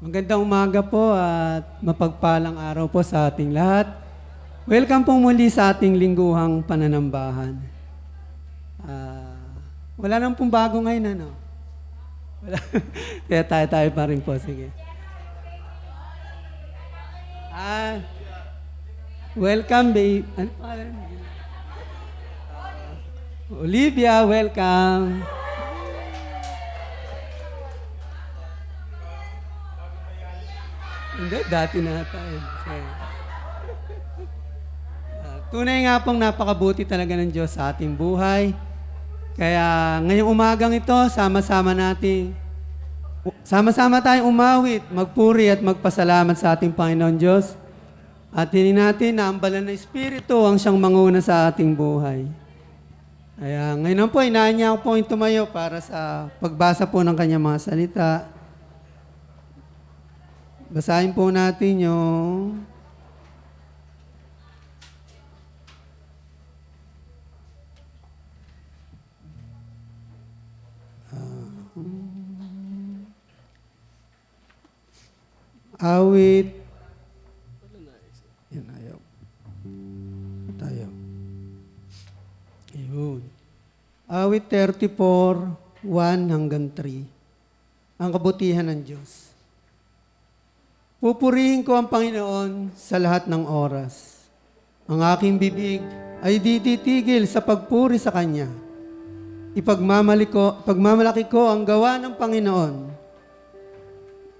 Magandang umaga po at mapagpalang araw po sa ating lahat. Welcome po muli sa ating lingguhang pananambahan. Wala nang pong bago ngayon, ano? Wala. Kaya tayo pa rin po, sige. Welcome, babe. Ano pangalan? Olivia, welcome. Hindi, dati na tayo. Tunay nga pong napakabuti talaga ng Diyos sa ating buhay. Kaya ngayong umagang ito, sama-sama tayong umawit, magpuri at magpasalamat sa ating Panginoon Diyos. At hinin natin na ang banal na Espiritu ang siyang manguna sa ating buhay. Kaya ngayon po, inaan niya po yung tumayo para sa pagbasa po ng kanyang mga salita. Basahin po natin yung awit. Yan, ayaw. Tayo. Ayun. Awit 34, 1 hanggang 3. Ang kabutihan ng Diyos. Pupurihin ko ang Panginoon sa lahat ng oras. Ang aking bibig ay di titigil sa pagpuri sa Kanya. Pagmamalaki ko ang gawa ng Panginoon.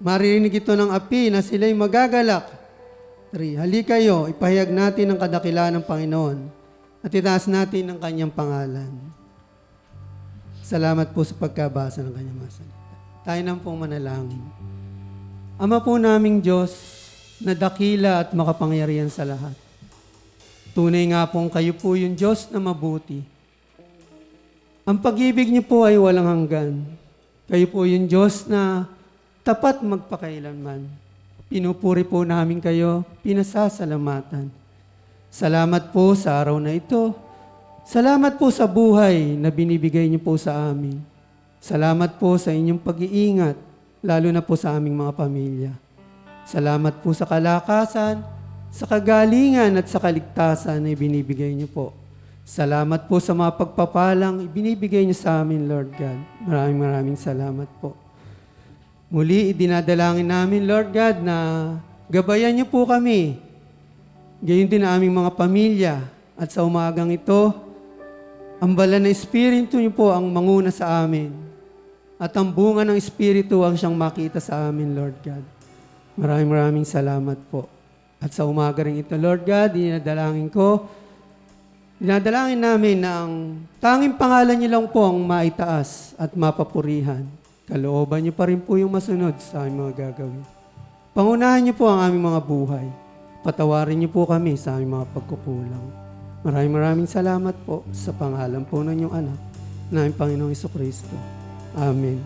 Maririnig ito ng api na sila'y magagalak. 3. Halikayo, ipahayag natin ang kadakilaan ng Panginoon at itaas natin ang Kanyang pangalan. Salamat po sa pagkabasa ng Kanyang mga salita. Tayo nang pong manalangin. Ama po naming Diyos, na dakila at makapangyarihan sa lahat. Tunay nga pong kayo po yung Diyos na mabuti. Ang pag-ibig niyo po ay walang hanggan. Kayo po yung Diyos na tapat magpakailanman. Pinupuri po namin kayo, pinasasalamatan. Salamat po sa araw na ito. Salamat po sa buhay na binibigay niyo po sa amin. Salamat po sa inyong pag-iingat, lalo na po sa aming mga pamilya. Salamat po sa kalakasan, sa kagalingan at sa kaligtasan na ibinibigay niyo po. Salamat po sa mga pagpapalang ibinibigay niyo sa amin, Lord God. Maraming salamat po. Muli, idinadalangin namin, Lord God, na gabayan niyo po kami. Gayon din ang aming mga pamilya. At sa umagang ito, ang banal na Espiritu niyo po ang manguna sa amin. At ang bunga ng Espiritu ang siyang makita sa amin, Lord God. Maraming salamat po. At sa umaga rin ito, Lord God, dinadalangin namin na ang tanging pangalan niyo lang po ang maitaas at mapapurihan. Kalooban niyo pa rin po yung masunod sa aming mga gagawin. Pangunahan niyo po ang aming mga buhay. Patawarin niyo po kami sa aming mga pagkukulang. Maraming salamat po sa pangalan po ng inyong anak, na aming Panginoong Jesucristo. Amen.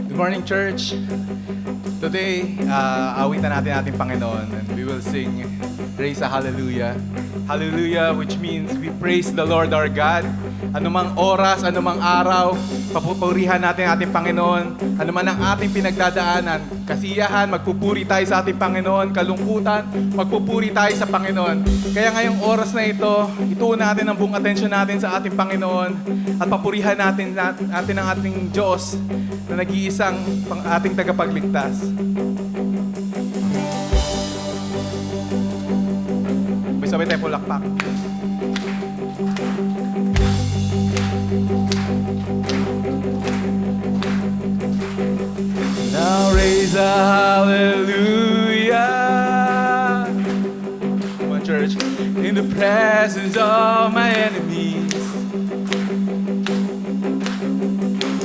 Good morning, church. Today, awitan natin ating Panginoon and we will sing Praise a Hallelujah. Hallelujah, which means we praise the Lord our God. Anumang oras, anumang araw, papupurihan natin ating Panginoon. Anuman ang ating pinagdadaanan, kasiyahan, magpupuri tayo sa ating Panginoon. Kalungkutan, magpupuri tayo sa Panginoon. Kaya ngayong oras na ito, ituon natin ang buong atensyon natin sa ating Panginoon at papurihan natin ang ating Diyos na nag-iisang ating tagapagligtas. Sabay tayo pulakpak. Now raise a hallelujah. Come on, church. In the presence of my enemies,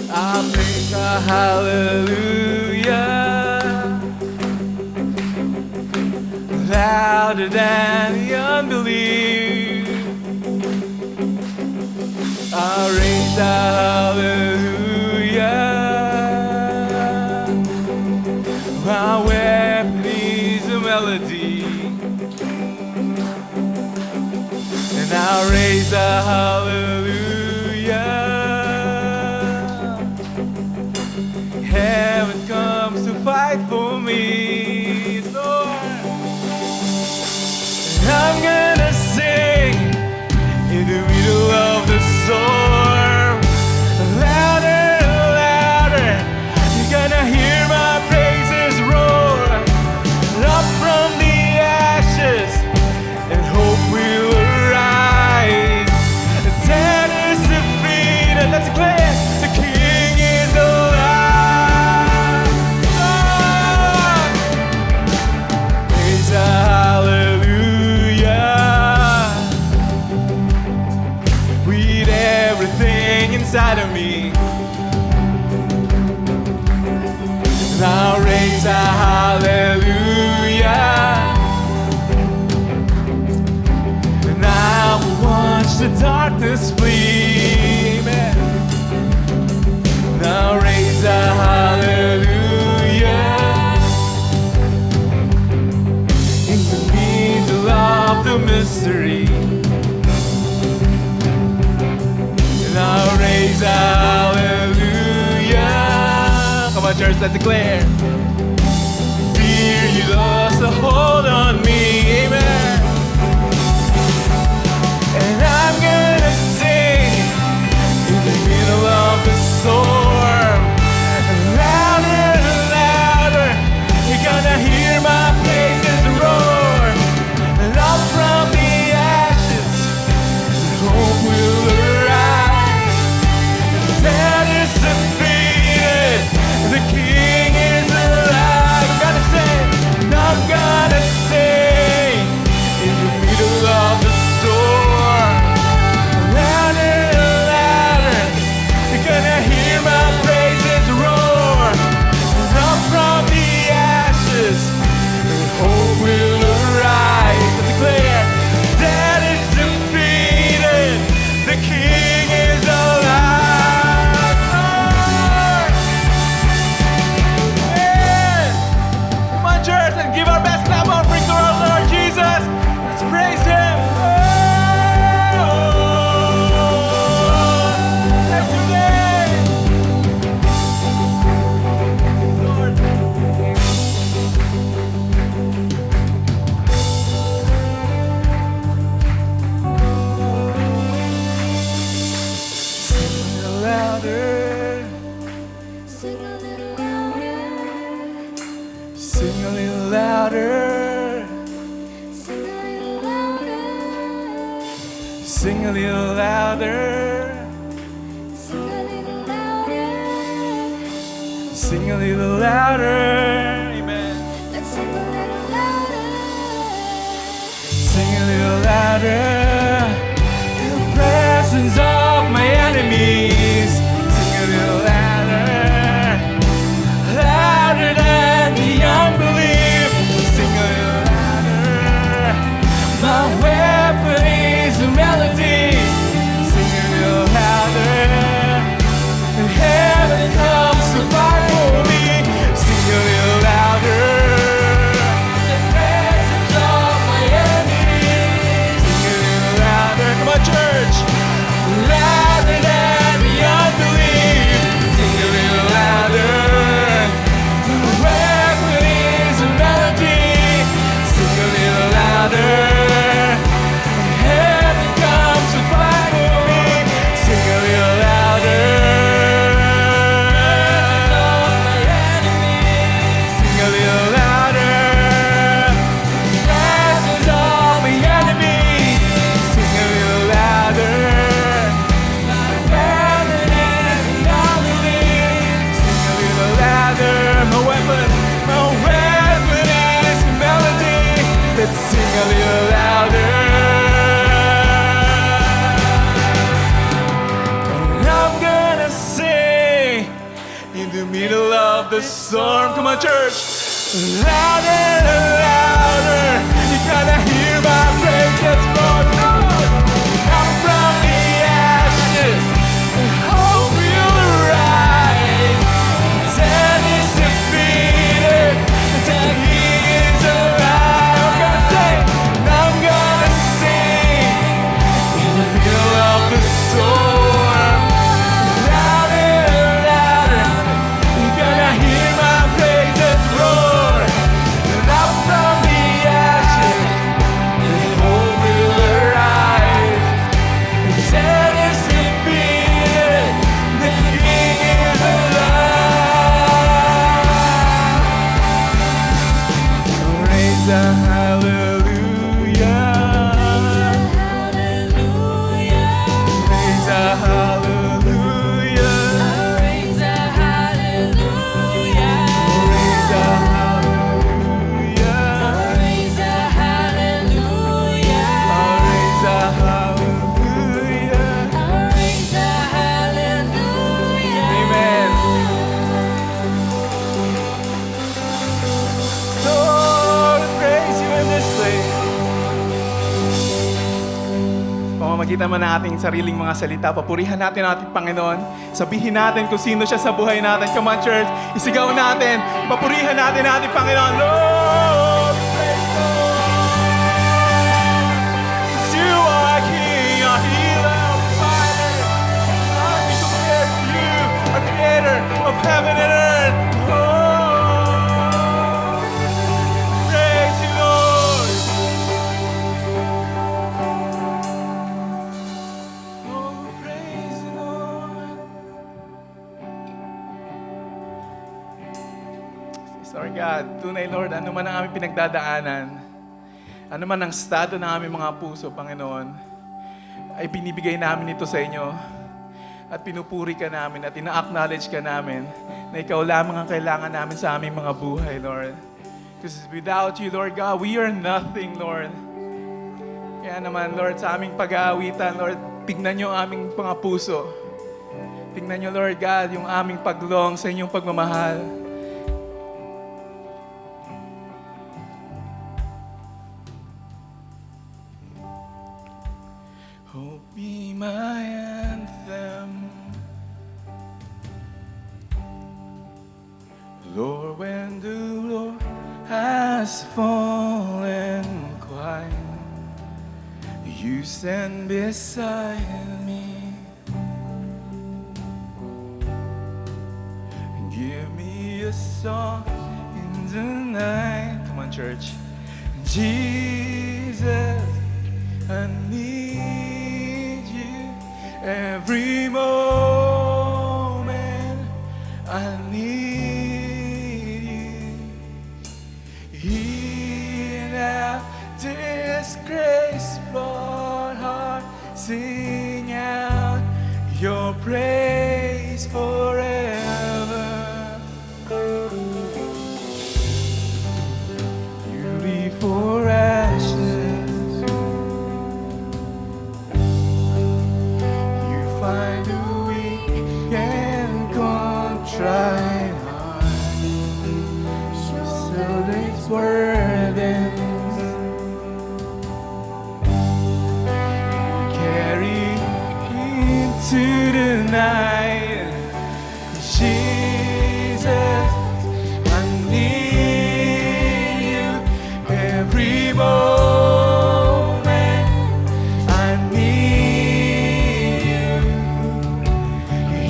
I praise a hallelujah. Louder than the unbelief, I raise a hallelujah. My weapon is a melody, and I raise a hallelujah. fight for me, Lord. And I'm gonna sing in the middle of the storm, louder, louder. You're gonna hear my praises roar up from the ashes, and hope will arise. Death is defeated. Let's declare the King is alive. Oh! Praise the hallelujah with everything inside of me. Now raise a hallelujah. And I will watch the darkness flee. Amen. Now raise a hallelujah. In the middle of the mystery. Now raise a hallelujah. Come on, church, let's declare. Fear you lost a hold on me, amen. And I'm gonna sing in the middle of the storm, louder, louder. You're gonna hear my praises roar, and up from the ashes, hope will arise. Death is defeated. The King is alive. I'm gonna sing in the middle of the storm, louder, louder. You're gonna hear my praises roar, up from the ashes, and hope will arise. Let's declare, death is defeated. The King is alive. Yeah. Come on, church, and give our best clap offering to our Lord Jesus. Let's praise Him. Oh, today, Lord. Sing a little louder. Sing a little louder. Sing a little louder. Sing a little louder. Sing a little louder. Sing a little louder. Sing a little louder. Amen. Let's sing a little louder. Sing a little louder. In the presence of my enemies. Sing a little louder. Louder than the unbelief. Sing a little louder. My weapon is a melody. Sing a little louder. And heaven comes to fight for me. Sing a little louder. The presence of my enemies. Sing a little louder. Come on, church. Louder than the unbelief. Sing a little louder. The weapon is a melody. Sing a little louder. Heaven comes to fight for me. Sing a little louder. Sing a little louder. Presence of my enemies. Sing a little louder. Louder than the unbelief. Sing a little louder. My weapon is a melody. Let's sing a little louder. And I'm gonna sing in the middle of the storm. Come on, church. Louder, louder. You're gonna hear my praises roar. Up from the ashes, hope will arise. Death is defeated. The King is alive. I'm gonna sing. I'm gonna sing in the middle of the storm. Louder, louder. You're gonna hear my praises roar. pamamagitan man ng ating sariling mga salita. Papurihan natin ang ating Panginoon. Sabihin natin kung sino siya sa buhay natin. Come on, church. Isigaw natin. Papurihan natin ang ating Panginoon. Lord, praise the Lord. You are King, our healer, our provider. Nothing compares to you, our creator of heaven and earth. Oh, praise you, Lord. Oh, praise you, Lord. Sorry God, tunay Lord, ano man ang aming pinagdadaanan, ano man ang estado ng aming mga puso, Panginoon, ay binibigay namin ito sa inyo. At pinupuri ka namin at ina-acknowledge ka namin na ikaw lamang ang kailangan namin sa aming mga buhay, Lord. Because without you, Lord God, we are nothing, Lord. Kaya naman, Lord, sa aming pag-aawitan, Lord, tignan niyo ang aming mga puso. Tignan niyo, Lord God, yung aming paglong sa inyong pagmamahal. Oh, be my anthem, Lord, when the Lord has fallen quiet, you stand beside me and give me a song in the night. Come on, church. Jesus, I need you every moment. I need you. Hear now this graceful heart sing out your praise forever. Beauty for ashes, you find a weak and contrite heart, so these burdens carry into the night. Jesus, I need you every moment. I need you.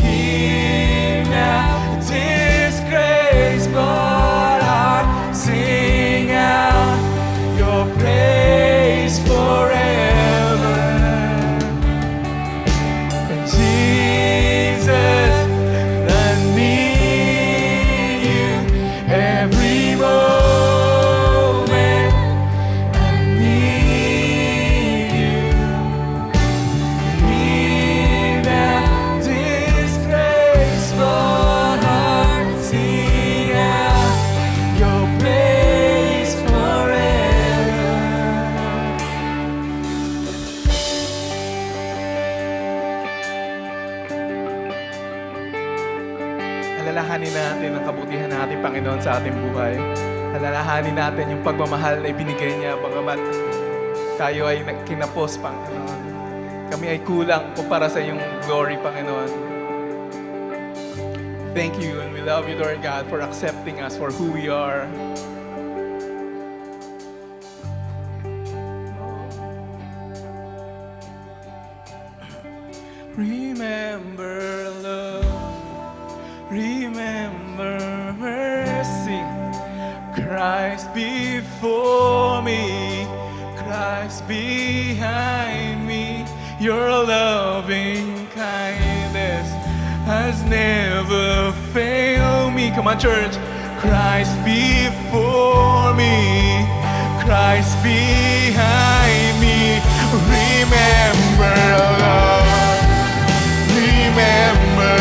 Hear now this graceful heart sing out your praise forever. Jesus, I need you every moment. I need you. Hear now this graceful heart sing out your praise forever. Alalahanin natin ang kabutihan ng ating Panginoon sa ating buhay. Alalahanin natin yung pagmamahal na ibinigay niya, bagamat tayo ay kinapos, Panginoon. Kami ay kulang kumpara sa iyong glory, Panginoon. Thank you and we love you, Lord God, for accepting us for who we are. Remember love, remember mercy. Christ before me, Christ behind me. Your loving kindness has never failed me. Come on, church. Christ before me, Christ behind me. Remember love, remember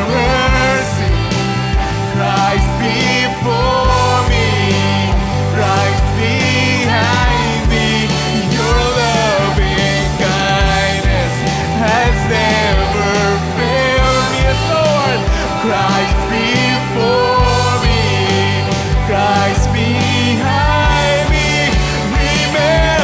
mercy. Christ before me, Christ behind me. Your loving kindness has never failed me. Yes, Lord. Christ before me, Christ behind me. Remember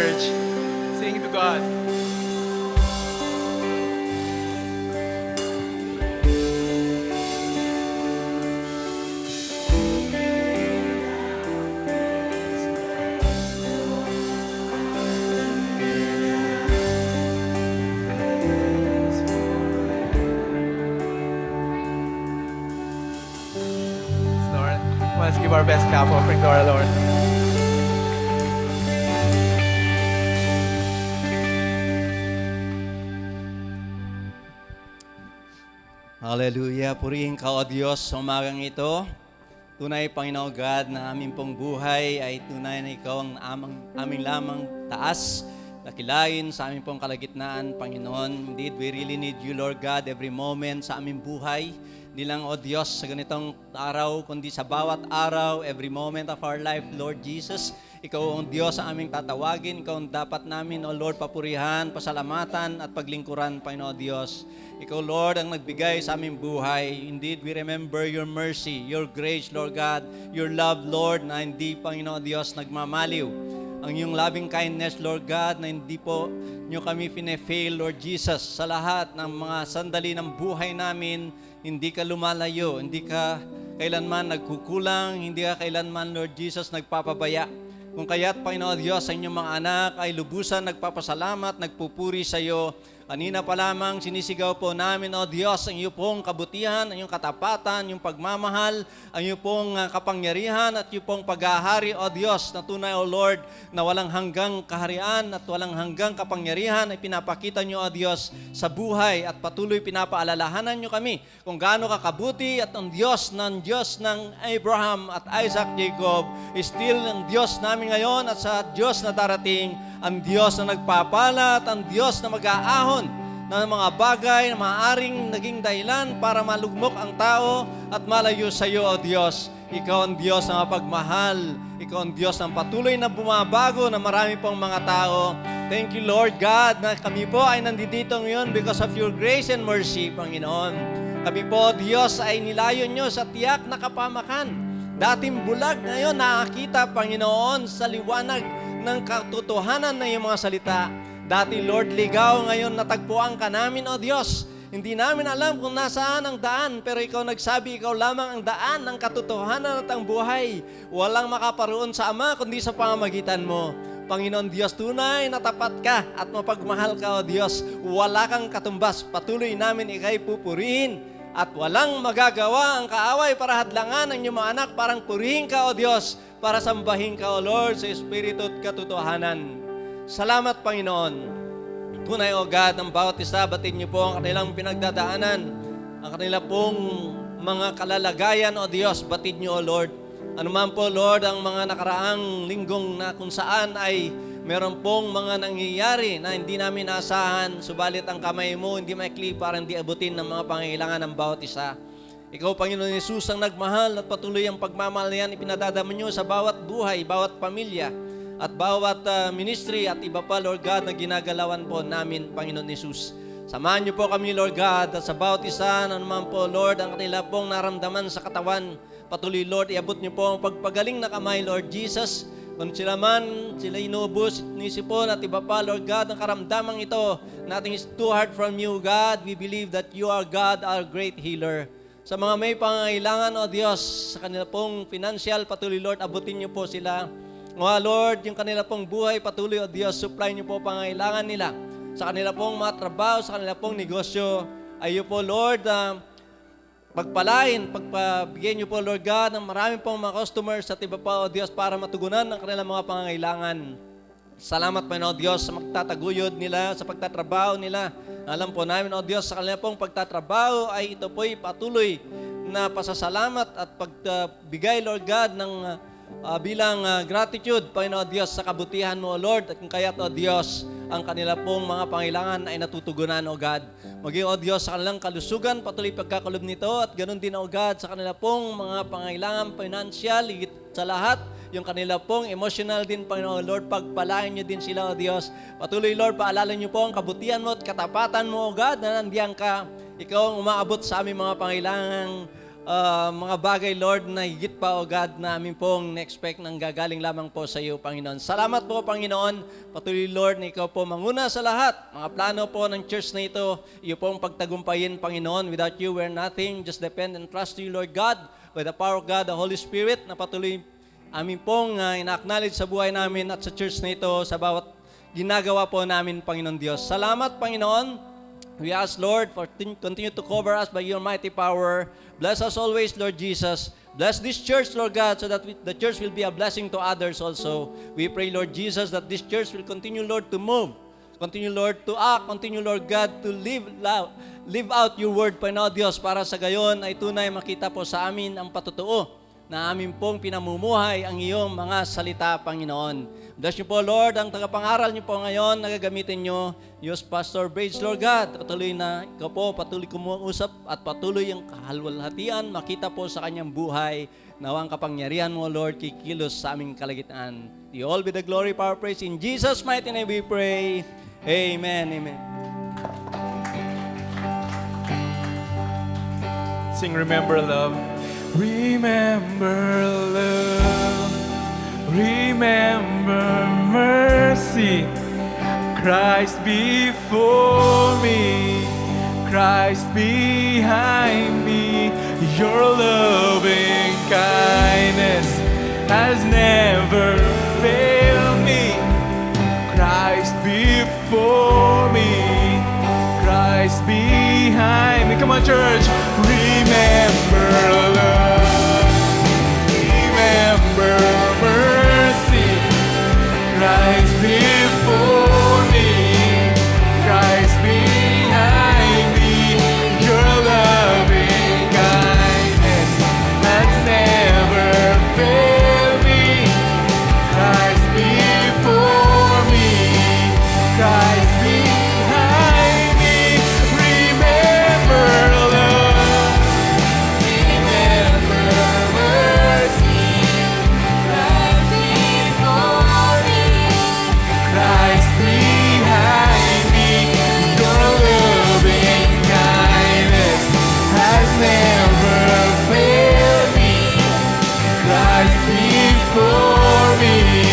church. Sing to God. Lord, let's give our best clap offering to our Lord. Hallelujah. Purihin ka, O Diyos, sa umagang ito. Tunay, Panginoon God, na aming pong buhay ay tunay na Ikaw ang aming lamang taas, dakilain sa aming pong kalagitnaan, Panginoon. Indeed, we really need You, Lord God, every moment sa aming buhay. Hindi lang, O Diyos, sa ganitong araw, kundi sa bawat araw, every moment of our life, Lord Jesus. Ikaw ang Diyos ang aming tatawagin. Ikaw ang dapat namin, O Lord, papurihan, pasalamatan at paglingkuran, Panginoon Diyos. Ikaw, Lord, ang nagbigay sa aming buhay. Indeed, we remember Your mercy, Your grace, Lord God, Your love, Lord, na hindi, Panginoon Diyos, nagmamaliw. Ang iyong loving kindness, Lord God, na hindi po niyo kami pine-fail, Lord Jesus, sa lahat ng mga sandali ng buhay namin. Hindi ka lumalayo, hindi ka kailanman nagkukulang, hindi ka kailanman, Lord Jesus, nagpapabaya. Kung kaya't, Panginoon Diyos, sa inyong mga anak ay lubusan nagpapasalamat, nagpupuri sa iyo. Kanina pa lamang sinisigaw po namin, O Diyos, ang iyo pong kabutihan, ang iyong katapatan, yung pagmamahal, ang iyo pong kapangyarihan at iyo pong paghahari, O Diyos, na tunay, O Lord, na walang hanggang kaharian at walang hanggang kapangyarihan ay pinapakita niyo, O Diyos, sa buhay at patuloy pinapaalalahanan niyo kami kung gaano kakabuti at ang Diyos ng Abraham at Isaac, Jacob is still ang Diyos namin ngayon at sa Diyos na darating, ang Diyos na nagpapala at ang Diyos na mag-aahon ng mga bagay na maaaring naging dahilan para malugmok ang tao at malayo sa iyo, O Diyos. Ikaw ang Diyos na mapagmahal. Ikaw ang Diyos na patuloy na bumabago na marami pong mga tao. Thank you, Lord God, na kami po ay nandito ngayon because of your grace and mercy, Panginoon. Kami po, Diyos, ay nilayon nyo sa tiyak na kapamakan. Dating bulag, ngayon nakakita, Panginoon, sa liwanag ng katotohanan na iyong mga salita. Dati, Lord, ligaw, ngayon natagpuan ka namin, O Diyos. Hindi namin alam kung nasaan ang daan, pero ikaw nagsabi, ikaw lamang ang daan, ang katotohanan at ang buhay. Walang makaparoon sa Ama, kundi sa pamamagitan mo. Panginoon Diyos, tunay na tapat ka at mapagmahal ka, O Diyos. Wala kang katumbas. Patuloy namin ikay pupurihin at walang magagawa ang kaaway para hadlangan ang iyong mga anak. Parang purihin ka, O Diyos, para sambahin ka, O Lord, sa Espiritu at katotohanan. Salamat, Panginoon. Tunay, O God, ang bawat isa, batid niyo po ang kanilang pinagdadaanan, ang kanila pong mga kalalagayan, O Diyos, batid niyo, O Lord. Ano man po, Lord, ang mga nakaraang linggong na kung saan ay meron pong mga nangyayari na hindi namin naasahan, subalit ang kamay mo hindi maikli para hindi abutin ng mga pangailangan ng bawat isa. Ikaw, Panginoon Jesus, ang nagmahal at patuloy ang pagmamahal na yan ipinadadama niyo sa bawat buhay, bawat pamilya, at bawat ministry at iba pa, Lord God, na ginagalawan po namin, Panginoon Jesus. Samahan niyo po kami, Lord God, at sa bawat isa na naman po, Lord, ang kanila pong naramdaman sa katawan. Patuloy, Lord, iabot niyo po ang pagpagaling na kamay, Lord Jesus. Kung sila inuubos, nisipon at iba pa, Lord God, ang karamdamang ito, nothing is too hard from you, God. We believe that you are God, our great healer. Sa mga may pangangailangan, O Diyos, sa kanila pong financial, patuloy, Lord, abutin niyo po sila. Lord, yung kanila pong buhay, patuloy, O Diyos, supply niyo po pangangailangan nila. Sa kanila pong mga trabaho, sa kanila pong negosyo, ayo po, Lord, pagpabigyan niyo po, Lord God, ng marami pong mga customers at iba pa, O Diyos, para matugunan ang kanilang mga pangangailangan. Salamat, Panginoon Diyos, sa magtataguyod nila, sa pagtatrabaho nila. Alam po namin, O Diyos, sa kanilang pong pagtatrabaho ay ito po'y patuloy na pasasalamat at pagbigay, Lord God, ng bilang gratitude, Panginoon Diyos, sa kabutihan mo, O Lord, at kung kaya't, O Diyos, ang kanila pong mga pangailangan ay natutugunan, O God. Maging, O Diyos, sa kanilang kalusugan, patuloy pagkakalob nito, at ganun din, O God, sa kanila pong mga pangailangan financial, higit sa lahat, yung kanila pong emotional din, Panginoon Lord, pagpalain niyo din sila, O Diyos. Patuloy, Lord, paalala niyo po ang kabutihan mo at katapatan mo, O God, na nandiyan ka. Ikaw ang umaabot sa aming mga pangailangan mga bagay, Lord, na higit pa, O God, na amin pong na-expect nang gagaling lamang po sa iyo, Panginoon. Salamat po, Panginoon. Patuloy, Lord, na ikaw po manguna sa lahat. Mga plano po ng church na ito, iyo pong pagtagumpayin, Panginoon. Without you, we're nothing. Just depend and trust you, Lord God, by the power of God, the Holy Spirit, na patuloy amin pong ina-acknowledge sa buhay namin at sa church na ito, sa bawat ginagawa po namin, Panginoon Diyos. Salamat, Panginoon. We ask, Lord, for continue to cover us by your mighty power. Bless us always, Lord Jesus. Bless this church, Lord God, so that the church will be a blessing to others also. We pray, Lord Jesus, that this church will continue, Lord, to move. Continue, Lord, to act. Continue, Lord God, to live out your word, Panginoon Diyos, para sa gayon ay tunay makita po sa amin ang patutuo na amin pong pinamumuhay ang iyong mga salita, Panginoon. Bless niyo po, Lord, ang tagapangaral niyo po ngayon, nagagamitin niyo, Diyos Pastor Brades, Lord God. Patuloy na ikaw po, patuloy kumuusap at patuloy ang kahalwalhatian, makita po sa kanyang buhay. Nawang kapangyarihan mo, Lord, kikilos sa aming kalagitnaan. To all be the glory, power, praise. In Jesus' mighty name we pray. Amen, amen. Sing Remember Love. Remember love. Remember mercy. Christ before me, Christ behind me. Your loving kindness has never failed me. Christ before me, Christ behind me. Come on, church. Remember love. Remember mercy. Christ before me, Christ behind me. Your loving kindness has never failed me. Christ before me, Christ behind me. Remember love. Remember mercy. Christ before me, Christ behind me. Your loving kindness has never failed me. Christ before me,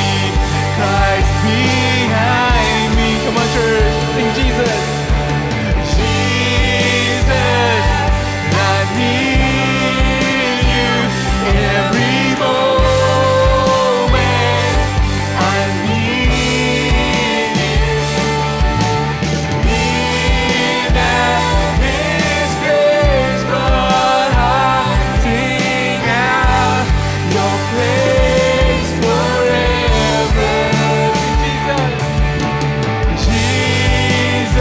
Christ behind me. Come on, church, sing Jesus. Jesus, I need you every moment. I need you. In His grace, Lord, I sing out your praise forever. Jesus,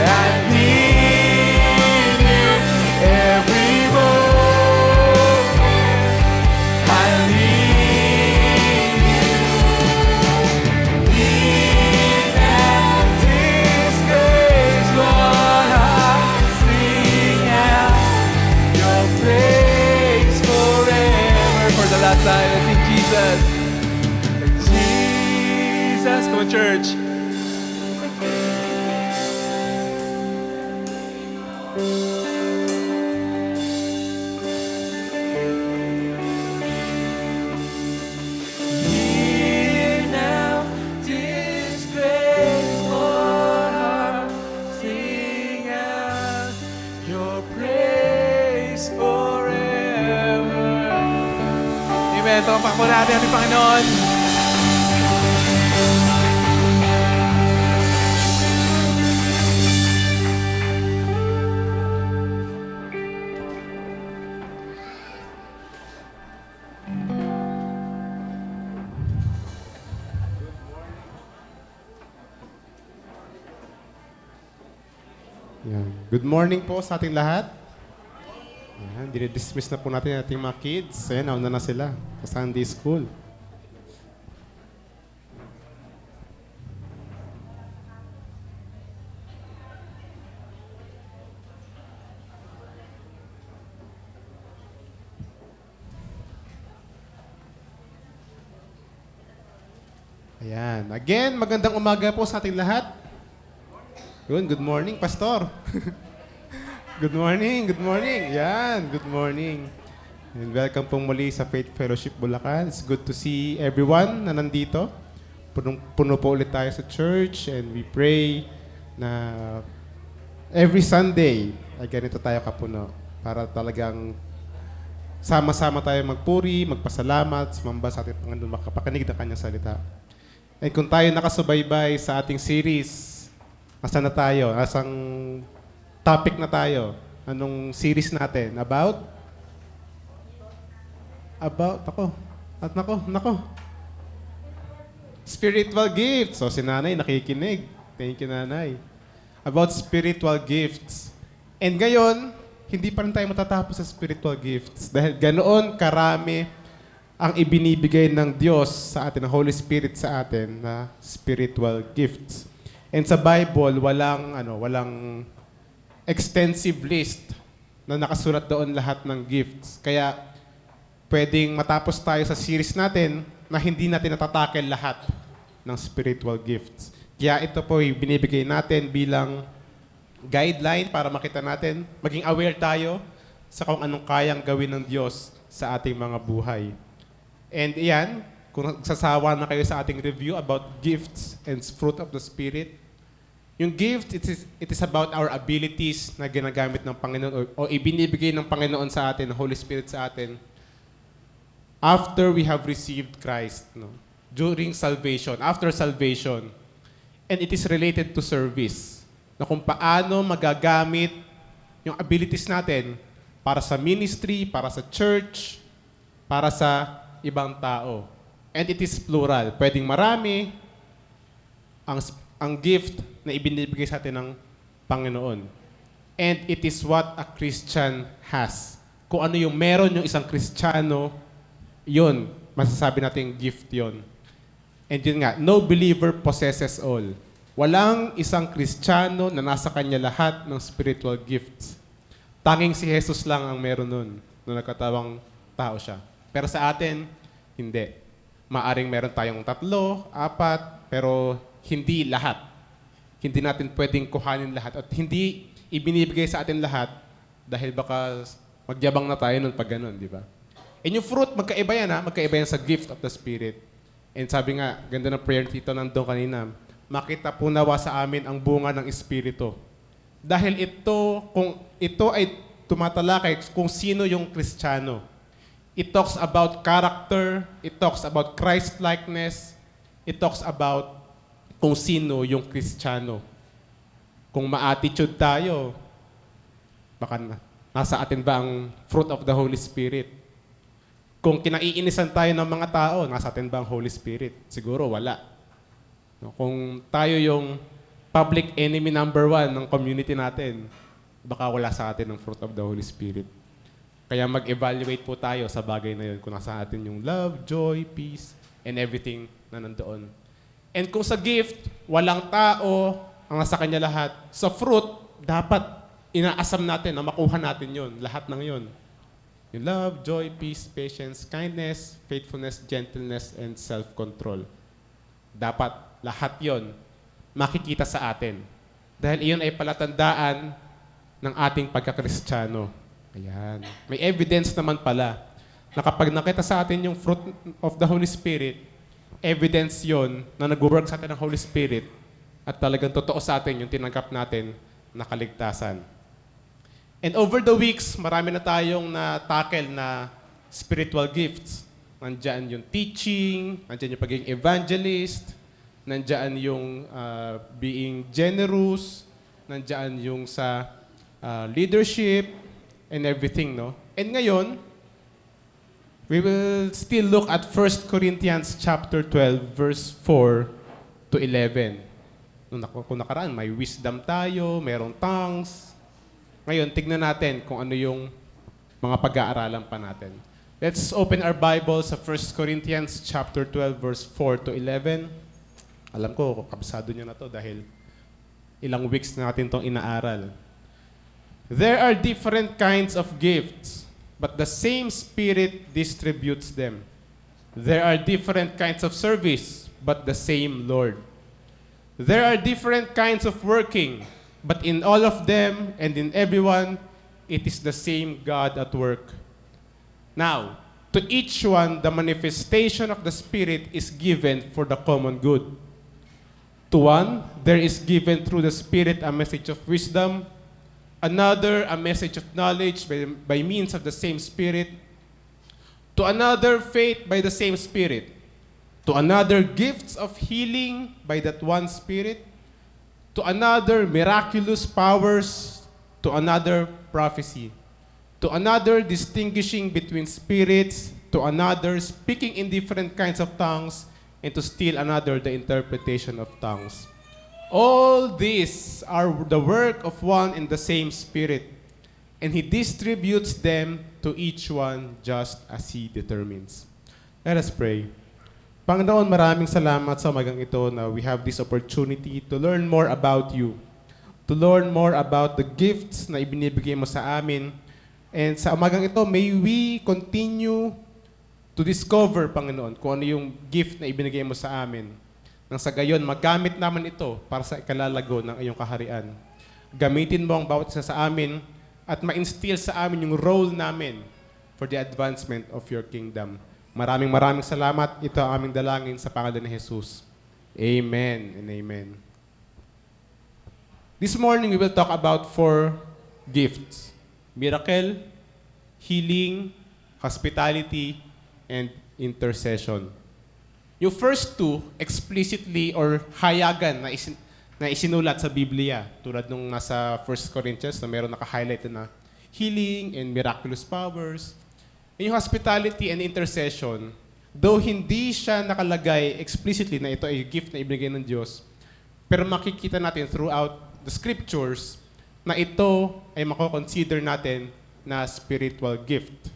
I need you every moment. I need you. In His grace, Lord, I sing out your praise forever. For the last time, let's sing Jesus. Jesus, come on, church. Hear now this grace, Lord, I sing out your praise forever. Amen. Tumapak po natin ating Panginoon. Yan. Good morning po sa ating lahat. Yan. Dinidismiss na po natin ating mga kids. Ayan, nauna na sila sa Sunday School. Ayan. Again, magandang umaga po sa ating lahat. Yun, good morning, Pastor. Good morning, good morning. Yan, good morning. And welcome pong muli sa Faith Fellowship Bulacan. It's good to see everyone na nandito. Puno po ulit tayo sa church and we pray na every Sunday ay ganito tayo kapuno para talagang sama-sama tayo magpuri, magpasalamat, sumamba sa ating Panginoon, makapakinig ng kanyang salita. And kung tayo nakasubaybay sa ating series, asan na tayo? Asang topic na tayo? Anong series natin? About, nako. Spiritual gifts. So, si nanay nakikinig. Thank you, nanay. About spiritual gifts. And ngayon, hindi pa rin tayo matatapos sa spiritual gifts. Dahil ganoon karami ang ibinibigay ng Diyos sa atin, ng Holy Spirit sa atin na spiritual gifts. And sa Bible, walang extensive list na nakasulat doon lahat ng gifts. Kaya pwedeng matapos tayo sa series natin na hindi natin natatakel lahat ng spiritual gifts. Kaya ito po binibigay natin bilang guideline para makita natin, maging aware tayo sa kung anong kayang gawin ng Diyos sa ating mga buhay. And iyan, kung sasawa na kayo sa ating review about gifts and fruit of the Spirit, yung gift, it is about our abilities na ginagamit ng Panginoon o ibinibigay ng Panginoon sa atin, ng Holy Spirit sa atin, after we have received Christ, no? During salvation, after salvation. And it is related to service, na kung paano magagamit yung abilities natin para sa ministry, para sa church, para sa ibang tao. And it is plural. Pwedeng marami ang gift na ibinibigay sa atin ng Panginoon. And it is what a Christian has. Kung ano yung meron yung isang Kristiyano, yun, masasabi natin gift yun. And yun nga, no believer possesses all. Walang isang Kristiyano na nasa kanya lahat ng spiritual gifts. Tanging si Jesus lang ang meron nun, na nagkatawang tao siya. Pero sa atin, hindi. Maaring meron tayong 3, 4, pero hindi lahat. Hindi natin pwedeng kuhanin lahat at hindi ibinibigay sa atin lahat dahil baka magyabang na tayo nun pag ganun, di ba? And yung fruit, magkaiba yan magkaiba yan sa gift of the Spirit. And sabi nga, ganda ng prayer tito nandun kanina, makita po nawa sa amin ang bunga ng Espiritu. Dahil kung ito ay tumatalakay kung sino yung Kristiyano. It talks about character, it talks about Christ-likeness, it talks about kung sino yung Kristiyano. Kung ma-attitude tayo, baka nasa atin ba ang fruit of the Holy Spirit? Kung kinaiinisan tayo ng mga tao, nasa atin ba ang Holy Spirit? Siguro wala. No, kung tayo yung public enemy number 1 ng community natin, baka wala sa atin ang fruit of the Holy Spirit. Kaya mag-evaluate po tayo sa bagay na yun, kung nasa atin yung love, joy, peace, and everything na nandoon. And kung sa gift, walang tao ang nasa kanya lahat, sa fruit, dapat inaasam natin na makuha natin yun, lahat ng yun. Yung love, joy, peace, patience, kindness, faithfulness, gentleness, and self-control. Dapat lahat yon makikita sa atin. Dahil iyon ay palatandaan ng ating pagkakristyano. Ayan. May evidence naman pala na kapag nakita sa atin yung fruit of the Holy Spirit, evidence yon na nag-work sa atin ng Holy Spirit at talagang totoo sa atin yung tinanggap natin na kaligtasan. And over the weeks, marami na tayong na-tackle na spiritual gifts. Nandiyan yung teaching, nandiyan yung pagiging evangelist, nandiyan yung being generous, nandiyan yung sa leadership, and everything, no? And ngayon, we will still look at 1 Corinthians chapter 12, verse 4 to 11. Kung nakaraan, may wisdom tayo, merong tongues. Ngayon, tignan natin kung ano yung mga pag-aaralan pa natin. Let's open our Bible sa 1 Corinthians chapter 12, verse 4 to 11. Alam ko, kabisado nyo na to dahil ilang weeks na natin itong inaaral. There are different kinds of gifts, but the same Spirit distributes them. There are different kinds of service, but the same Lord. There are different kinds of working, but in all of them and in everyone, it is the same God at work. Now, to each one, the manifestation of the Spirit is given for the common good. To one, there is given through the Spirit a message of wisdom, another a message of knowledge by means of the same Spirit, to another faith by the same Spirit, to another gifts of healing by that one Spirit, to another miraculous powers, to another prophecy, to another distinguishing between spirits, to another speaking in different kinds of tongues, and to still another the interpretation of tongues. All these are the work of one and the same Spirit, and He distributes them to each one just as He determines. Let us pray. Panginoon, maraming salamat sa umagang ito na we have this opportunity to learn more about You, to learn more about the gifts na ibinibigay mo sa amin. And sa umagang ito, may we continue to discover, Panginoon, kung ano yung gift na ibinigay mo sa amin. Nang sa gayon, magamit naman ito para sa ikalalago ng iyong kaharian. Gamitin mo ang bawat isa sa amin at ma-instill sa amin yung role namin for the advancement of your kingdom. Maraming salamat. Ito ang aming dalangin sa pangalan ni Jesus. Amen and amen. This morning, we will talk about 4 gifts. Miracle, healing, hospitality, and intercession. Yung first 2, explicitly or hayagan na isinulat sa Biblia. Tulad nung nasa 1 Corinthians na meron naka-highlight na healing and miraculous powers. Yung hospitality and intercession, though hindi siya nakalagay explicitly na ito ay gift na ibigay ng Diyos, pero makikita natin throughout the scriptures na ito ay mako-consider natin na spiritual gift.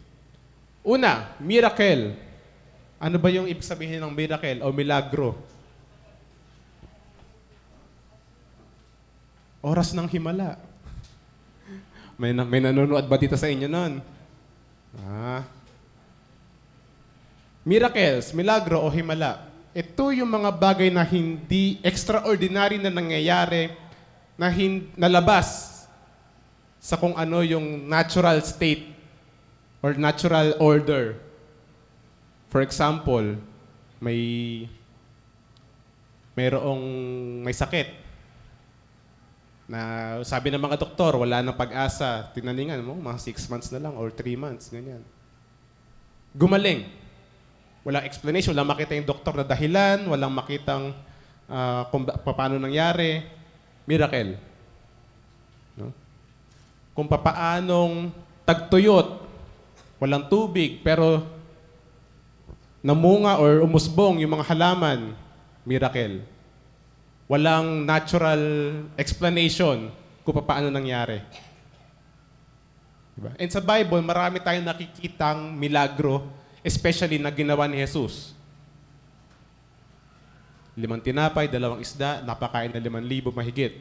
Una, miracle. Ano ba yung ibig sabihin ng miracle o milagro? Oras ng himala. May nanonood ba dito sa inyo nun? Miracles, milagro o himala. Ito yung mga bagay na hindi extraordinary na nangyayari na nalabas sa kung ano yung natural state or natural order. For example, may sakit na sabi ng mga doktor, wala nang pag-asa. Tinaningan mo, mga 6 months na lang or 3 months, ganyan. Gumaling. Walang explanation, walang makita yung doktor na dahilan, walang makitang kung paano nangyari. Miracle. No? Kung paanong tagtuyot, walang tubig, pero namunga or umusbong yung mga halaman, miracle. Walang natural explanation kung paano nangyari. Diba? And sa Bible, marami tayong nakikitang milagro, especially na ginawa ni Jesus. 5 tinapay, 2 isda, napakain na 5,000 mahigit.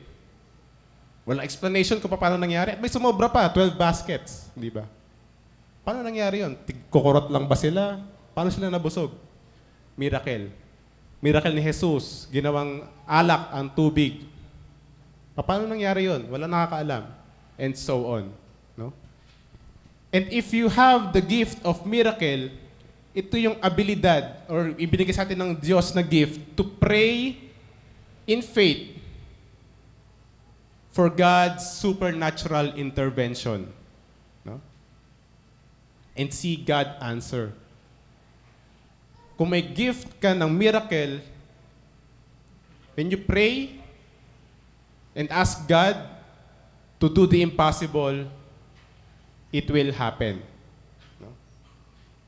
Walang explanation kung paano nangyari. At may sumobra pa, 12 baskets. Di ba? Paano nangyari yun? Kukurot lang ba sila? Paano sila nabusog? Miracle. Miracle ni Jesus. Ginawang alak ang tubig. Paano nangyari yun? Wala nakakaalam. And so on. No? And if you have the gift of miracle, ito yung abilidad or ibinigay sa atin ng Diyos na gift to pray in faith for God's supernatural intervention. No? And see God answer. Kung may gift ka ng miracle, when you pray and ask God to do the impossible, it will happen.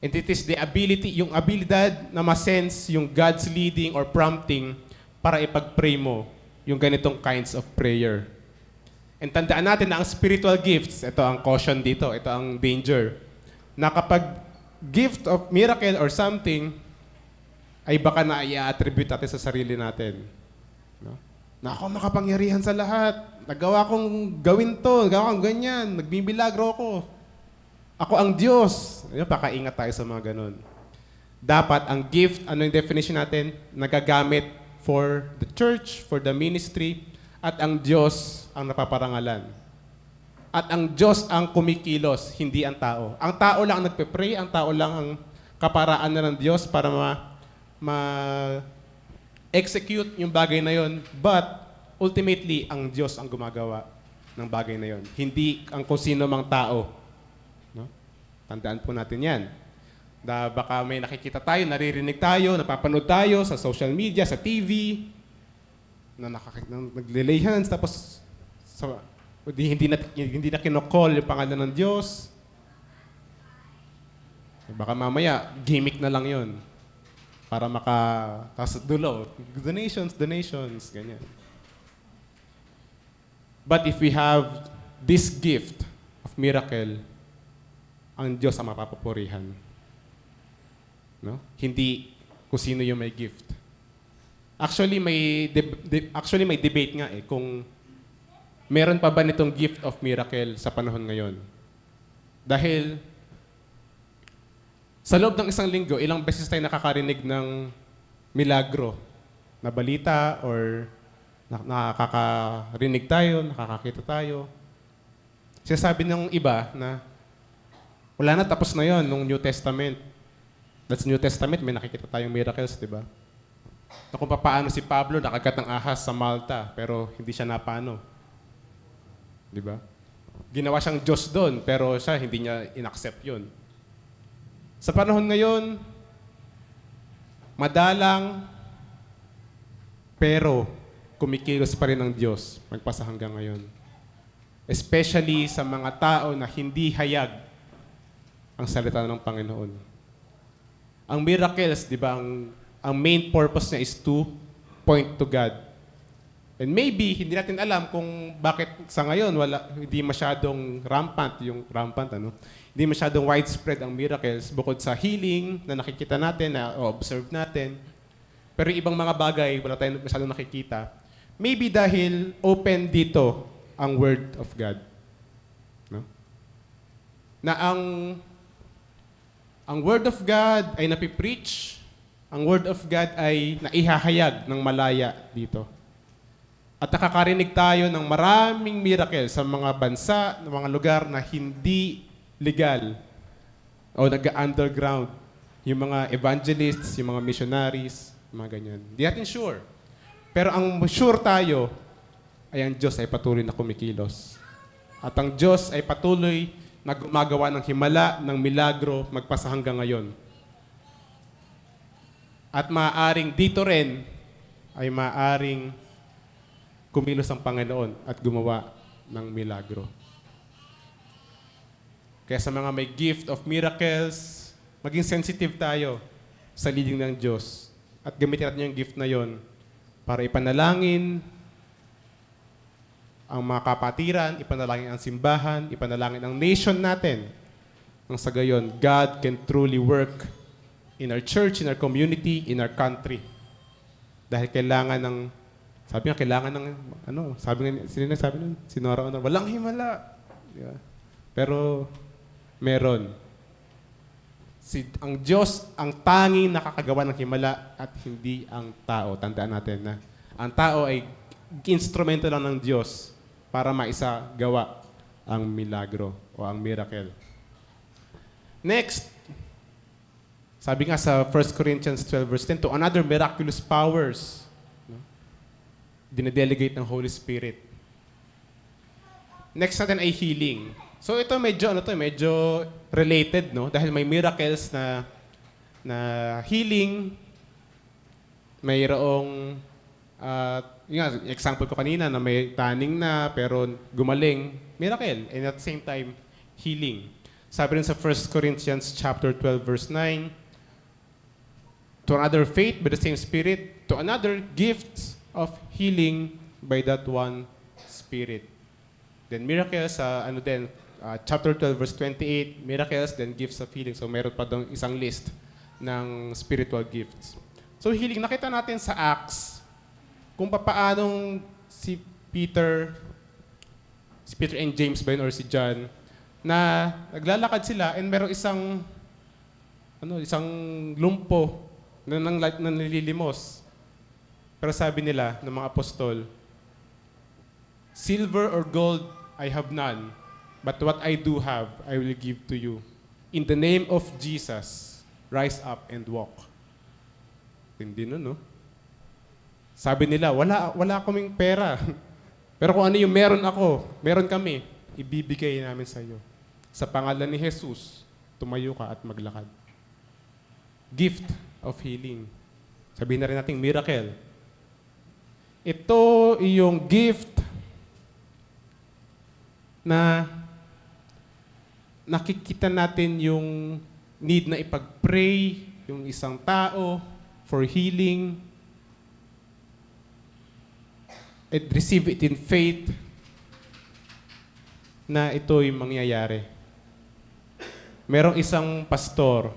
And it is the ability, yung abilidad na ma-sense yung God's leading or prompting para ipag-pray mo yung ganitong kinds of prayer. And tandaan natin na ang spiritual gifts, ito ang caution dito, ito ang danger, na kapag gift of miracle or something, ay baka na i-attribute natin sa sarili natin. No? Na ako makapangyarihan sa lahat, nagawa kong gawin to, nagawa kong ganyan, nagbibilagro ako. Ako ang Diyos. Pakaingat tayo sa mga ganun. Dapat ang gift, ano yung definition natin? Nagagamit for the church, for the ministry, at ang Diyos ang napaparangalan. At ang Diyos ang kumikilos, hindi ang tao. Ang tao lang ang nagpe-pray, ang tao lang ang kaparaan na ng Diyos para execute yung bagay na yon. But ultimately, ang Diyos ang gumagawa ng bagay na yon. Hindi ang kung sino mang tao. No? Tandaan po natin yan. Baka may nakikita tayo, naririnig tayo, napapanood tayo sa social media, sa TV, na nagle-lay hands, tapos hindi na kinokol yung pangalan ng Diyos. Baka mamaya, gimmick na lang yon para tapos dulo, donations, ganyan. But if we have this gift of miracle, ang Diyos ang mapapupurihan. No? Hindi kung sino yung may gift. Actually, may debate nga kung meron pa ba nitong gift of miracle sa panahon ngayon. Dahil sa loob ng isang linggo, ilang beses tayo nakakarinig ng milagro na balita or nakakarinig tayo, nakakakita tayo. Sinasabi ng iba na wala na, tapos na yon nung New Testament. That's New Testament, may nakikita tayong miracles, di ba? Na kung paano si Pablo nakagat ng ahas sa Malta, pero hindi siya napano. Di ba? Ginawa siyang Diyos doon, pero siya hindi niya inaccept yun. Sa panahon ngayon, madalang, pero kumikilos pa rin ang Diyos magpasa hanggang ngayon. Especially sa mga tao na hindi hayag ang salita ng Panginoon. Ang miracles, di ba, ang main purpose niya is to point to God. And maybe, hindi natin alam kung bakit sa ngayon hindi masyadong rampant, hindi masyadong widespread ang miracles bukod sa healing na nakikita natin, na observe natin. Pero ibang mga bagay, wala tayong masyadong nakikita. Maybe dahil open dito ang Word of God. No? Na ang Word of God ay napipreach, ang Word of God ay naihahayag ng malaya dito. At nakakarinig tayo ng maraming miracle sa mga bansa, ng mga lugar na hindi legal o nag-underground. Yung mga evangelists, yung mga missionaries, mga ganyan. Di natin sure. Pero ang sure tayo ay ang Diyos ay patuloy na kumikilos. At ang Diyos ay patuloy na gumagawa ng himala, ng milagro, magpasa hanggang ngayon. At maaaring dito rin ay maaaring kumilos ang Panginoon at gumawa ng milagro. Kaya sa mga may gift of miracles, maging sensitive tayo sa leading ng Diyos. At gamitin natin yung gift na yon para ipanalangin ang mga kapatiran, ipanalangin ang simbahan, ipanalangin ang nation natin. Nang sa gayon, God can truly work in our church, in our community, in our country. Dahil kailangan ng si Nora Honor, walang himala. Di ba? Pero, meron. Ang Diyos, ang tanging nakakagawa ng himala at hindi ang tao. Tandaan natin na ang tao ay instrumento lang ng Diyos para maisagawa ang milagro o ang miracle. Next, sabi nga sa 1 Corinthians 12 verse 10, to another miraculous powers, dinedelegate ng Holy Spirit. Next natin ay healing. So ito medyo related, no? Dahil may miracles na healing, mayroong example ko kanina na may taning na pero gumaling, miracle, and at the same time healing. Sabi rin sa 1 Corinthians chapter 12 verse 9, to another faith by the same Spirit, to another gifts of healing by that one Spirit. Then miracles, chapter 12, verse 28, miracles, then gifts of healing. So meron pa doon isang list ng spiritual gifts. So healing, nakita natin sa Acts, kung paanong si Peter and James ba yun, or si John, na naglalakad sila and merong isang lumpo na nililimos. Pero sabi nila ng mga apostol, silver or gold I have none, but what I do have, I will give to you. In the name of Jesus, rise up and walk. Hindi no? Sabi nila, wala kaming pera. Pero kung ano yung meron kami, ibibigay namin sa iyo. Sa pangalan ni Jesus, tumayo ka at maglakad. Gift of healing. Sabihin na rin natin miracle. Ito yung gift na nakikita natin yung need na ipag-pray yung isang tao for healing. And receive it in faith na ito'y mangyayari. Merong isang pastor,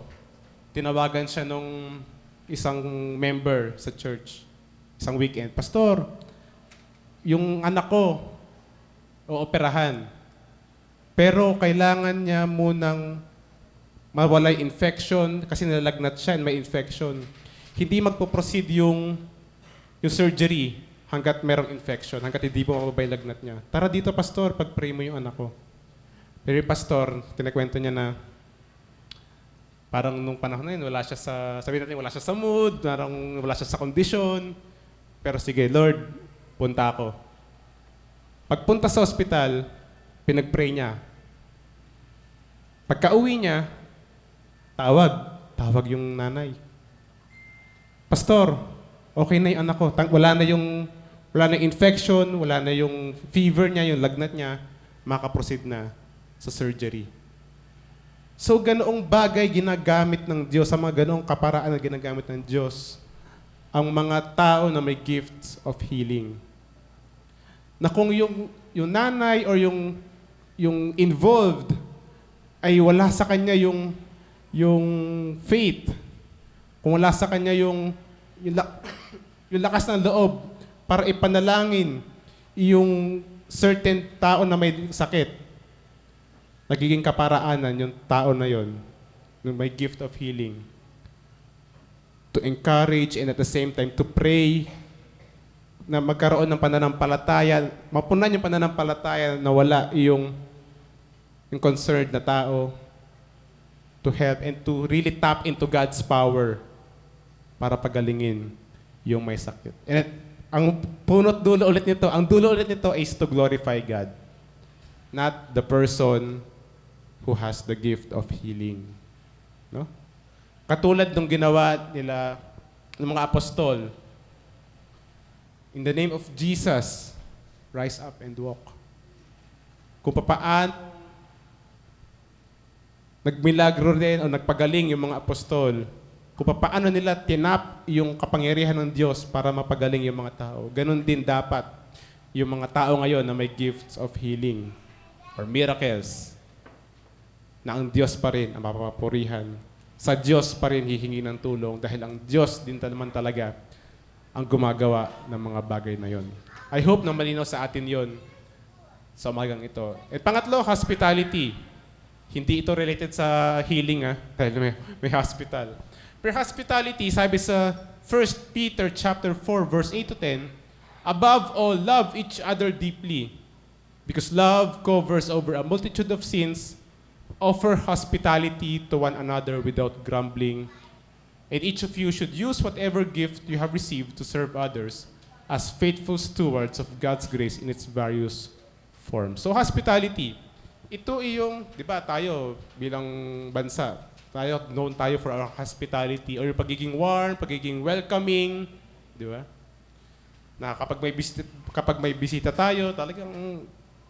tinawagan siya nung isang member sa church, isang weekend. Pastor, yung anak ko, ooperahan. Pero kailangan niya munang mawala yung infection kasi nalalagnat siya and may infection. Hindi magpo-proceed yung surgery hanggat merong infection, hanggat hindi mo mababa yung lagnat niya. Tara dito, pastor, pag-pray mo yung anak ko. Pero yung pastor, tinakwento niya na parang nung panahon na yun, sabihin natin, wala siya sa mood, parang wala siya sa kondisyon. Pero sige, Lord, punta ako. Pagpunta sa ospital, pinag-pray niya. Pagka-uwi niya, tawag yung nanay. Pastor, okay na yung anak ko. Wala na yung infection, wala na yung fever niya, yung lagnat niya, makaproceed na sa surgery. So, ganoong bagay ginagamit ng Diyos, sa mga ganoong kaparaan na ginagamit ng Diyos, ang mga tao na may gifts of healing. Na kung yung nanay or yung involved ay wala sa kanya yung faith, kung wala sa kanya yung lakas ng loob para ipanalangin yung certain tao na may sakit, nagiging kaparaanan yung tao na yon, yung may gift of healing. To encourage and at the same time to pray na magkaroon ng pananampalataya, mapunan yung pananampalataya na wala yung concerned na tao, to help and to really tap into God's power para pagalingin yung may sakit. And ang dulo ulit nito is to glorify God, not the person who has the gift of healing. No? Katulad nung ginawa nila ng mga apostol, in the name of Jesus, rise up and walk. Kung papaan nagmilagro din o nagpagaling yung mga apostol, kung paano nila tinap yung kapangyarihan ng Diyos para mapagaling yung mga tao, ganun din dapat yung mga tao ngayon na may gifts of healing or miracles, na ang Diyos pa rin ang mapapurihan. Sa Diyos pa rin hihingi ng tulong dahil ang Diyos din naman talaga ang gumagawa ng mga bagay na yon. I hope na malinaw sa atin yon sa umagang ito. At pangatlo, hospitality. Hindi ito related sa healing, dahil may hospital. Pero hospitality, sabi sa 1 Peter chapter 4, verse 8 to 10, above all, love each other deeply, because love covers over a multitude of sins. Offer hospitality to one another without grumbling. And each of you should use whatever gift you have received to serve others as faithful stewards of God's grace in its various forms. So hospitality, ito yung, di ba, tayo bilang bansa, known tayo for our hospitality or yung pagiging warm, pagiging welcoming, di ba? Na kapag may bisita tayo, talagang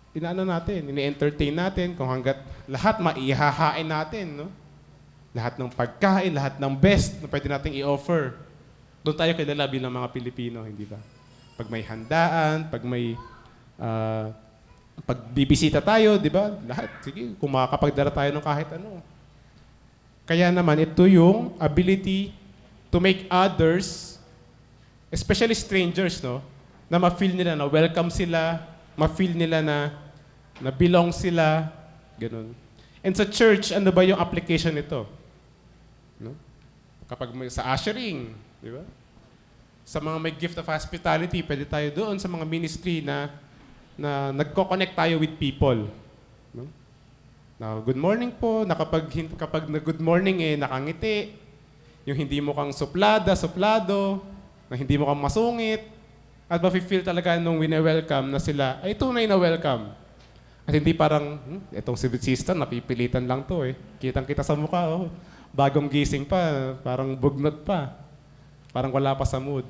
ini-entertain natin kung hanggat lahat maihahain natin, no? Lahat ng pagkain, lahat ng best na pwede nating i-offer. Doon tayo kilala bilang mga Pilipino, hindi ba? Pag may handaan, pag may pag bibisita tayo, di ba? Lahat, sige, kung makakapagdala tayo ng kahit ano. Kaya naman, ito yung ability to make others, especially strangers, no? Na ma-feel nila na welcome sila, ma-feel nila na belong sila, ganun. And sa church, ano ba yung application nito? No? Kapag sa ushering, di ba? Sa mga may gift of hospitality, pwede tayo doon sa mga ministry na nagko-connect tayo with people. No? Na good morning po, na kapag na good morning nakangiti, yung hindi mo kang suplado, na hindi mo kang masungit, at mafe-feel talaga nung wine-welcome na sila ay tunay na welcome. At hindi parang, itong si sister, napipilitan lang to eh. Kitang-kita sa mukha, oh. Bagong gising pa, parang bugnot pa. Parang wala pa sa mood.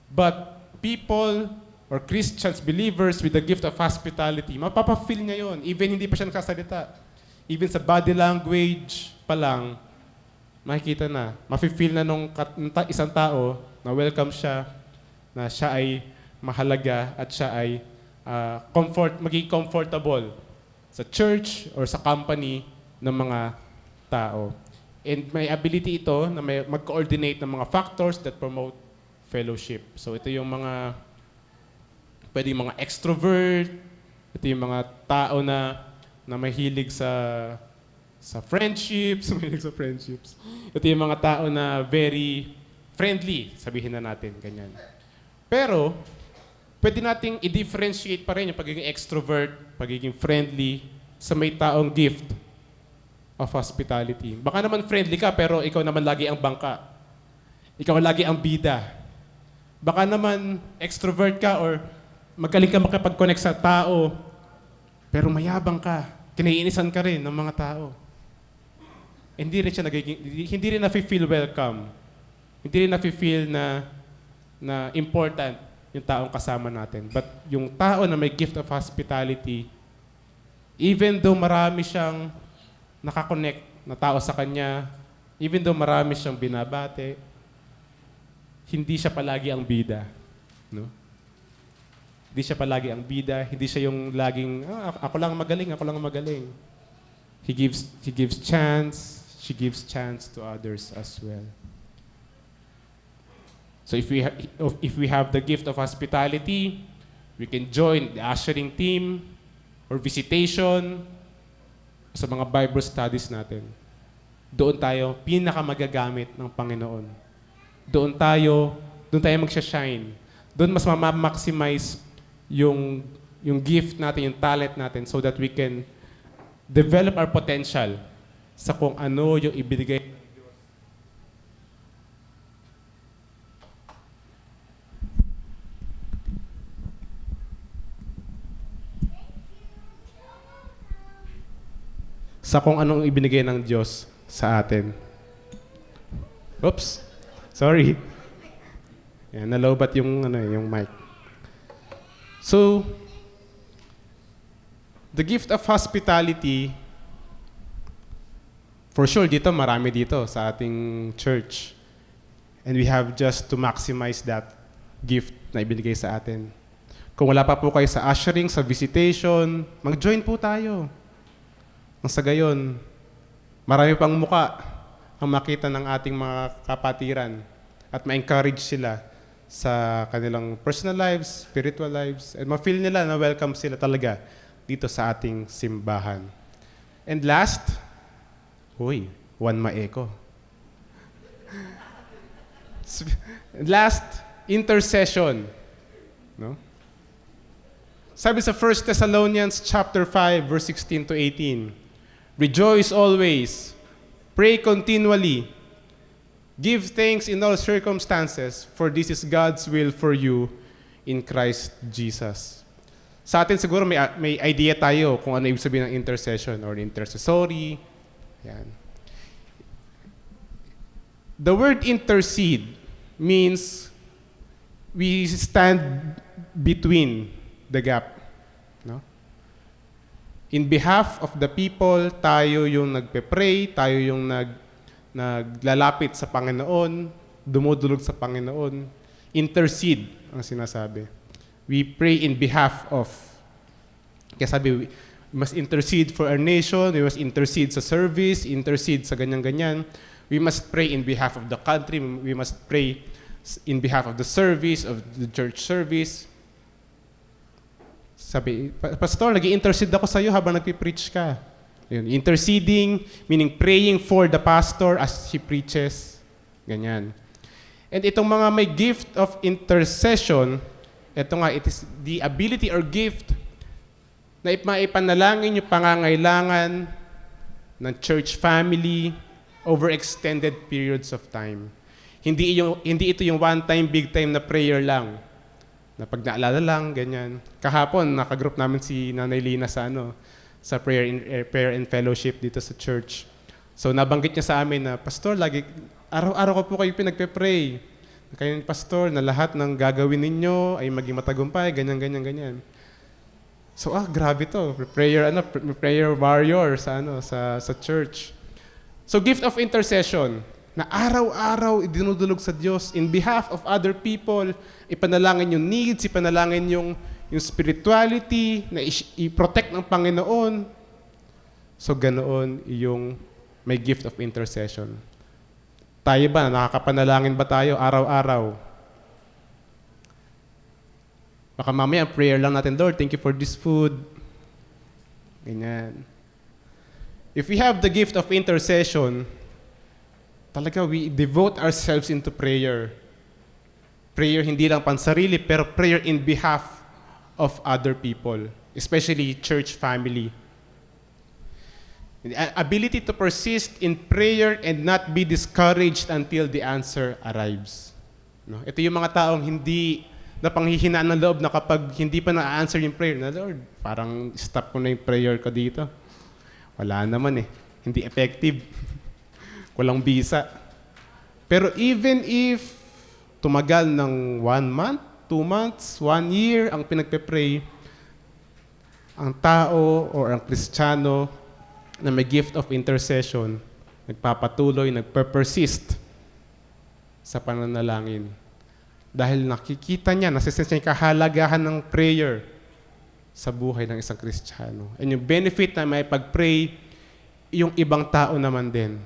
But people or Christians, believers with the gift of hospitality, mapapafeel niya yun. Even hindi pa siya nakasalita. Even sa body language pa lang, makikita na. Mafe-feel na nung isang tao na welcome siya, na siya ay mahalaga at siya ay maging comfortable sa church or sa company ng mga tao. And may ability ito na may mag-coordinate ng mga factors that promote fellowship. So ito yung mga pwede yung mga extrovert, ito yung mga tao na mahilig sa friendships, mahilig sa friendships. Ito yung mga tao na very friendly, sabihin na natin, ganyan. Pero, pwede nating i-differentiate pa rin yung pagiging extrovert, pagiging friendly, sa may taong gift of hospitality. Baka naman friendly ka, pero ikaw naman lagi ang bangka. Ikaw lagi ang bida. Baka naman extrovert ka or magaling ka makipag-connect sa tao, pero mayabang ka. Kinaiinisan ka rin ng mga tao. Hindi rin na-feel welcome. Hindi rin na-feel na important yung taong kasama natin. But yung tao na may gift of hospitality, even though marami siyang nakakonect na tao sa kanya, even though marami siyang binabate, hindi siya palagi ang bida. No? Hindi siya palagi ang bida, hindi siya yung laging, ako lang magaling. He gives chance, she gives chance to others as well. So if we have the gift of hospitality, we can join the ushering team or visitation sa mga Bible studies natin. Doon tayo pinakamagagamit ng Panginoon. Doon tayo magsha-shine. Doon mas ma-maximize yung gift natin, yung talent natin so that we can develop our potential sa kung ano yung ibigay. Sa kung anong ibinigay ng Diyos sa atin. Oops. Sorry. Yan, nalobat yung mic. So, the gift of hospitality, for sure dito, marami dito sa ating church. And we have just to maximize that gift na ibinigay sa atin. Kung wala pa po kayo sa ushering, sa visitation, mag-join po tayo. Ang sa gayon, marami pang muka ang makita ng ating mga kapatiran at ma-encourage sila sa kanilang personal lives, spiritual lives, and ma-feel nila na welcome sila talaga dito sa ating simbahan. And last, one ma-echo. Last, intercession. No? Sabi sa 1 Thessalonians chapter 5, verse 16 to 18, rejoice always, pray continually, give thanks in all circumstances, for this is God's will for you in Christ Jesus. Sa atin siguro may idea tayo kung ano ibig sabihin ng intercession or intercessory. Yan. The word intercede means we stand between the gap. No? In behalf of the people, tayo yung nagpe-pray, tayo yung naglalapit sa Panginoon, dumudulog sa Panginoon. Intercede ang sinasabi. We pray in behalf of. Kaya sabi, we must intercede for our nation, we must intercede sa service, intercede sa ganyan-ganyan. We must pray in behalf of the country, we must pray in behalf of the service, of the church service. Sabi, Pastor, nag-i-intercede ako sa iyo habang nagpi-preach ka. Yun, interceding, meaning praying for the pastor as he preaches. Ganyan. And itong mga may gift of intercession, ito nga, it is the ability or gift na maipanalangin yung pangangailangan ng church family over extended periods of time. Hindi ito yung one time, big time na prayer lang. Na pag naalala lang, ganyan. Kahapon, nakagroup namin si Nanay Lina sa prayer and fellowship dito sa church. So nabanggit niya sa amin na, Pastor, lagi, araw-araw ko po kayo pinagpe-pray. Kayo, Pastor, na lahat ng gagawin ninyo ay maging matagumpay, ganyan. So, grabe to. Prayer warrior sa church. So, gift of intercession, na araw-araw idinudulog sa Diyos in behalf of other people, ipanalangin yung needs, ipanalangin yung spirituality, na i-protect ng Panginoon. So, ganoon yung may gift of intercession. Tayo ba, nakakapanalangin ba tayo araw-araw? Baka mamaya, prayer lang natin, Lord, thank you for this food. Ganyan. If we have the gift of intercession, talaga we devote ourselves into prayer. Prayer hindi lang pansarili, pero prayer in behalf of other people, especially church family. The ability to persist in prayer and not be discouraged until the answer arrives. No? Ito yung mga taong hindi na panghihinaan ng loob na kapag hindi pa na-answer yung prayer, na Lord, parang stop ko na yung prayer ko dito. Wala naman hindi effective. Walang bisa. Pero even if tumagal ng 1 month, 2 months, 1 year ang pinagpe-pray, ang tao or ang Kristiyano na may gift of intercession, nagpapatuloy, nagper-persist sa pananalangin. Dahil nakikita niya, nasisense niya yung kahalagahan ng prayer sa buhay ng isang Kristiyano. And yung benefit na may pag-pray, yung ibang tao naman din.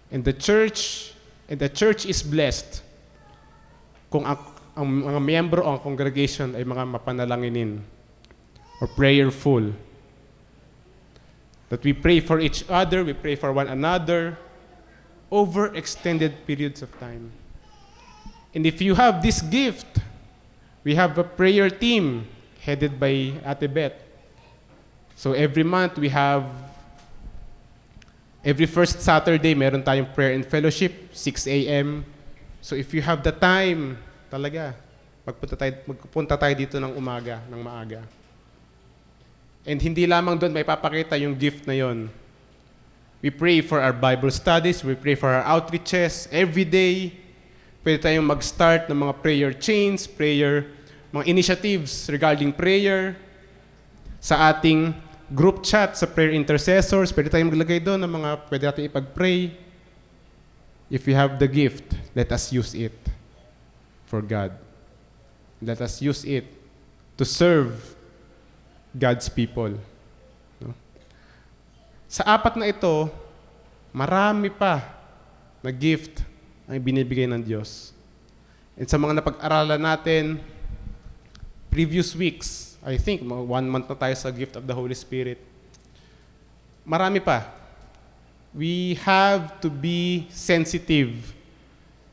And the church is blessed kung ang mga miyembro o ang congregation ay mga mapanalanginin or prayerful. That we pray for each other, we pray for one another over extended periods of time. And if you have this gift, we have a prayer team headed by Ate Beth. So every month we have, every first Saturday, meron tayong prayer and fellowship, 6 a.m. So if you have the time, talaga, magpunta tayo dito ng maaga. And hindi lamang doon may papakita yung gift na yon. We pray for our Bible studies, we pray for our outreaches every day. Pwede tayong mag-start ng mga prayer chains, mga initiatives regarding prayer. Sa ating group chat sa prayer intercessors, pwede tayong maglagay doon ng mga pwede natin ipag-pray. If we have the gift, let us use it for God. Let us use it to serve God's people. No? Sa 4 na ito, marami pa na gift ang binibigay ng Diyos. And sa mga napag-aralan natin, previous weeks, I think, 1 month na tayo sa gift of the Holy Spirit. Marami pa. We have to be sensitive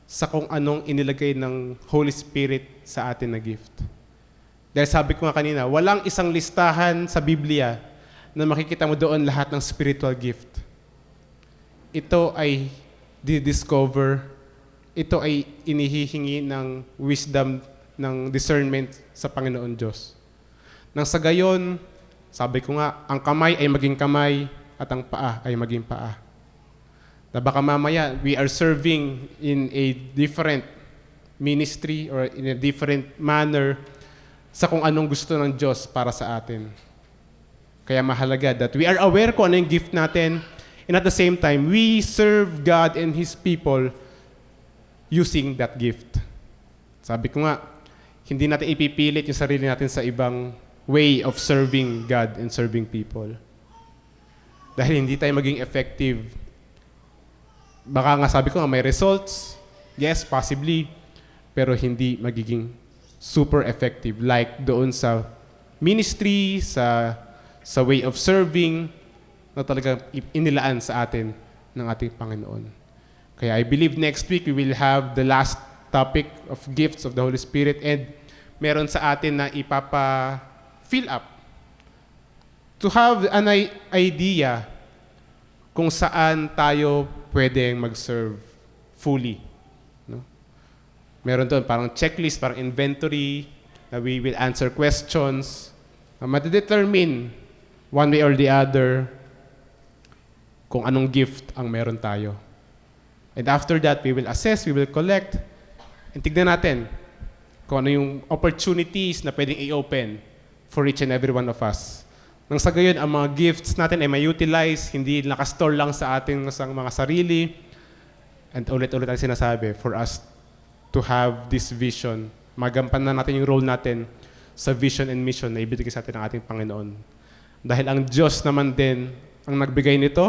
sa kung anong inilagay ng Holy Spirit sa atin na gift. Dahil sabi ko nga kanina, walang isang listahan sa Biblia na makikita mo doon lahat ng spiritual gift. Ito ay di-discover, ito ay inihihingi ng wisdom, ng discernment sa Panginoon Diyos. Nang sa gayon, sabi ko nga, ang kamay ay maging kamay at ang paa ay maging paa. Na baka mamaya, we are serving in a different ministry or in a different manner sa kung anong gusto ng Diyos para sa atin. Kaya mahalaga that we are aware kung ano yung gift natin, and at the same time, we serve God and His people using that gift. Sabi ko nga, hindi natin ipipilit yung sarili natin sa ibang way of serving God and serving people. Dahil hindi tayo maging effective. Baka nga sabi ko nga, may results. Yes, possibly. Pero hindi magiging super effective like doon sa ministry, sa way of serving na talagang inilaan sa atin ng ating Panginoon. Kaya I believe next week we will have the last topic of gifts of the Holy Spirit and meron sa atin na ipapa-fill up to have an idea kung saan tayo pwedeng mag-serve fully. No? Meron doon parang checklist, parang inventory, na we will answer questions, na matidetermine one way or the other kung anong gift ang meron tayo. And after that, we will assess, we will collect, and tignan natin kung ano yung opportunities na pwedeng i-open for each and every one of us. Nang sa gayon, ang mga gifts natin ay may-utilize, hindi nakastore lang sa ating mga sarili. And ulit-ulit ang sinasabi, for us to have this vision, magampanan natin yung role natin sa vision and mission na ibigay sa atin ng ating Panginoon. Dahil ang Diyos naman din ang nagbigay nito,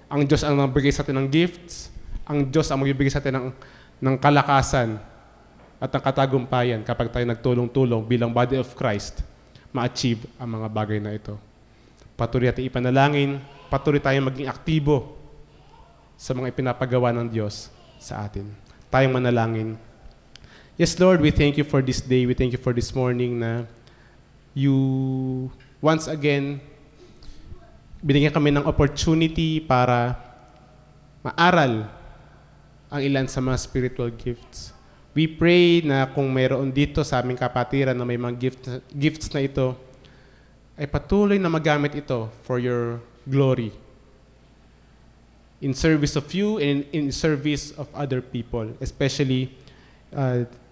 ang Diyos ang nagbigay sa atin ng gifts, ang Diyos ang magbibigay sa atin ng kalakasan at ng katagumpayan kapag tayo nagtulong-tulong bilang body of Christ, ma-achieve ang mga bagay na ito. Patuloy natin ipanalangin, patuloy tayong maging aktibo sa mga ipinapagawa ng Diyos sa atin. Tayong manalangin. Yes, Lord, we thank you for this day. We thank you for this morning na you once again binigyan kami ng opportunity para maaral ang ilan sa mga spiritual gifts. We pray na kung mayroon dito sa aming kapatiran na may mga gifts na ito, ay patuloy na magamit ito for your glory. In service of you and in service of other people, especially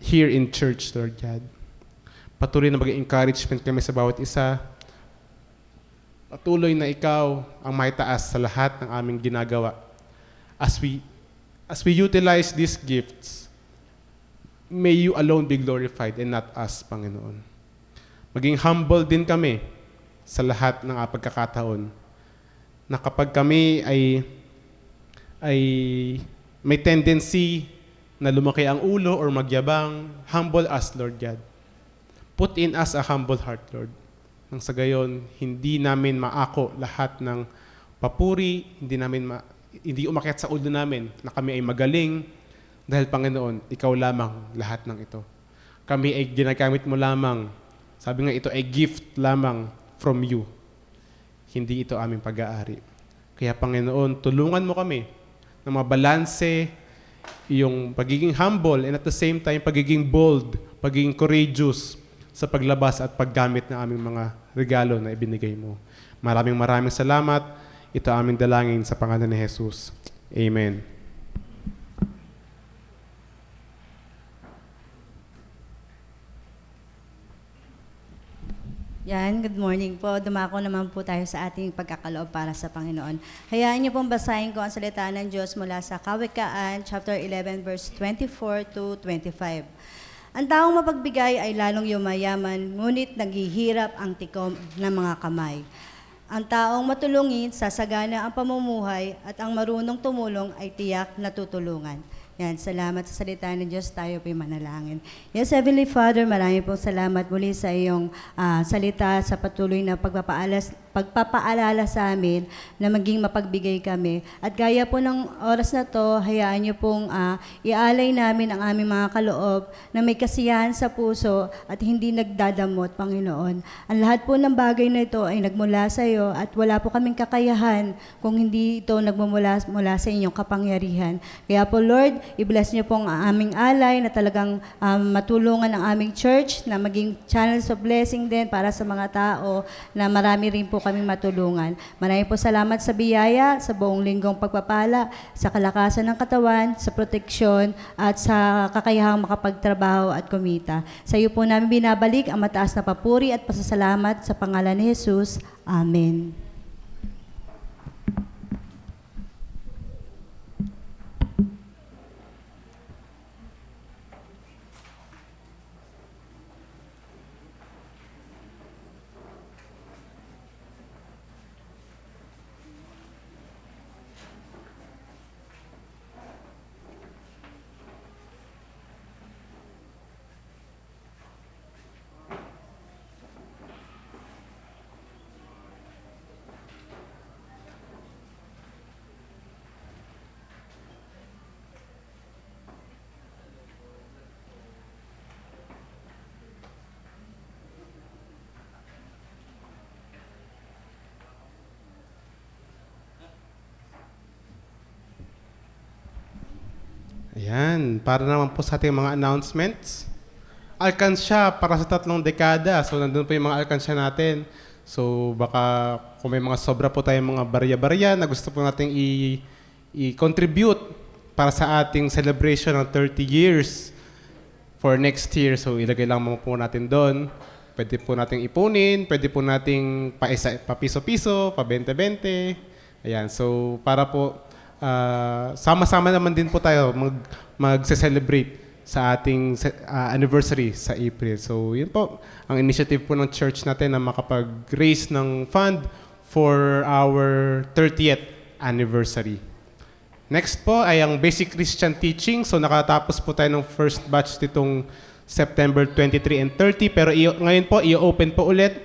here in church, Lord God. Patuloy na maging encouragement kami sa bawat isa. Patuloy na ikaw ang maitaas sa lahat ng aming ginagawa. As we utilize these gifts, may you alone be glorified and not us, Panginoon. Maging humble din kami sa lahat ng pagkakataon na kapag kami ay may tendency na lumaki ang ulo or magyabang, humble us, Lord God. Put in us a humble heart, Lord. Nang sa gayon, hindi namin maako lahat ng papuri, hindi umakyat sa ulo namin na kami ay magaling dahil, Panginoon, ikaw lamang lahat ng ito. Kami ay ginagamit mo lamang. Sabi nga, ito ay gift lamang from you. Hindi ito aming pag-aari. Kaya, Panginoon, tulungan mo kami na mabalanse yung pagiging humble and at the same time, pagiging bold, pagiging courageous sa paglabas at paggamit ng aming mga regalo na ibinigay mo. Maraming salamat. Ito aming dalangin sa pangalan ni Jesus. Amen. Yan, good morning po. Dumako naman po tayo sa ating pagkakaloob para sa Panginoon. Hayaan niyo pong basahin ko ang salita ng Diyos mula sa Kawikaan, chapter 11, verse 24 to 25. Ang taong mapagbigay ay lalong yumayaman, ngunit naghihirap ang tikom ng mga kamay. Ang taong matulungin, sasagana ang pamumuhay, at ang marunong tumulong ay tiyak na tutulungan. Yan, salamat sa salita ng Diyos, tayo po'y manalangin. Yes, Heavenly Father, maraming pong salamat muli sa iyong salita, sa patuloy na pagpapaalala sa amin na maging mapagbigay kami. At gaya po ng oras na to, hayaan niyo pong ialay namin ang aming mga kaloob na may kasiyahan sa puso at hindi nagdadamot, Panginoon. Ang lahat po ng bagay na ito ay nagmula sa iyo at wala po kaming kakayahan kung hindi ito nagmumula sa inyong kapangyarihan. Kaya po, Lord, i-bless niyo pong aming alay na talagang matulungan ang aming church na maging channels of blessing din para sa mga tao na marami rin po kaming matulungan. Maraming po salamat sa biyaya, sa buong linggong pagpapala, sa kalakasan ng katawan, sa proteksyon, at sa kakayahang makapagtrabaho at kumita. Sa iyo po namin binabalik ang mataas na papuri at pasasalamat sa pangalan ni Jesus. Amen. Ayan, para naman po sa ating mga announcements. Alkansya para sa 3 dekada. So, nandun po yung mga alkansya natin. So, baka kung may mga sobra po tayong mga barya-barya na gusto po natin i-contribute para sa ating celebration ng 30 years for next year. So, ilagay lang mo po natin doon. Pwede po nating ipunin, pwede po nating pa-piso-piso, pa-20-20. Ayan, so para po sama-sama naman din po tayo mag-celebrate sa ating anniversary sa April. So, yun po ang initiative po ng church natin na makapag-raise ng fund for our 30th anniversary. Next po ay ang Basic Christian Teaching. So, nakatapos po tayo ng first batch nitong September 23 and 30. Pero ngayon po, i-open po ulit.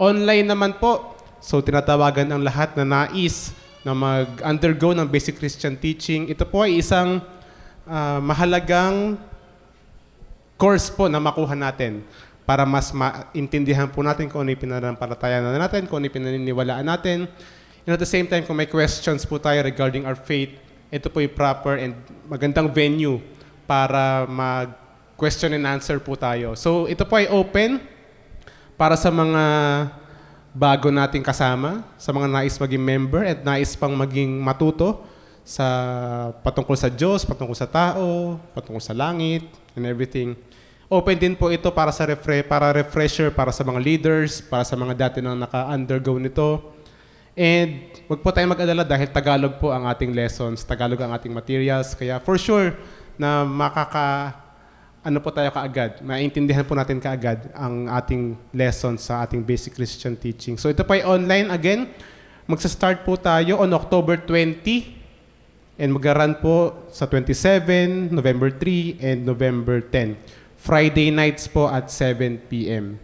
Online naman po. So, tinatawagan ang lahat na nais na mag-undergo ng Basic Christian Teaching. Ito po ay isang mahalagang course po na makuha natin para mas maintindihan po natin kung ano yung pinanampalataya natin, kung ano yung pinaniniwalaan natin. And at the same time, kung may questions po tayo regarding our faith, ito po yung proper and magandang venue para question and answer po tayo. So, ito po ay open para sa mga bago nating kasama, sa mga nais maging member at nais pang maging matuto sa patungkol sa Diyos, patungkol sa tao, patungkol sa langit, and everything. Open din po ito para sa refresher, para sa mga leaders, para sa mga dati na naka-undergo nito. And wag po tayong mag-alala dahil Tagalog po ang ating lessons, Tagalog ang ating materials. Kaya for sure na ano po tayo kaagad, maintindihan po natin kaagad ang ating lessons sa ating Basic Christian Teaching. So ito pa ay online again. Magsa-start po tayo on October 20 and mag-run po sa 27, November 3, and November 10. Friday nights po at 7 p.m.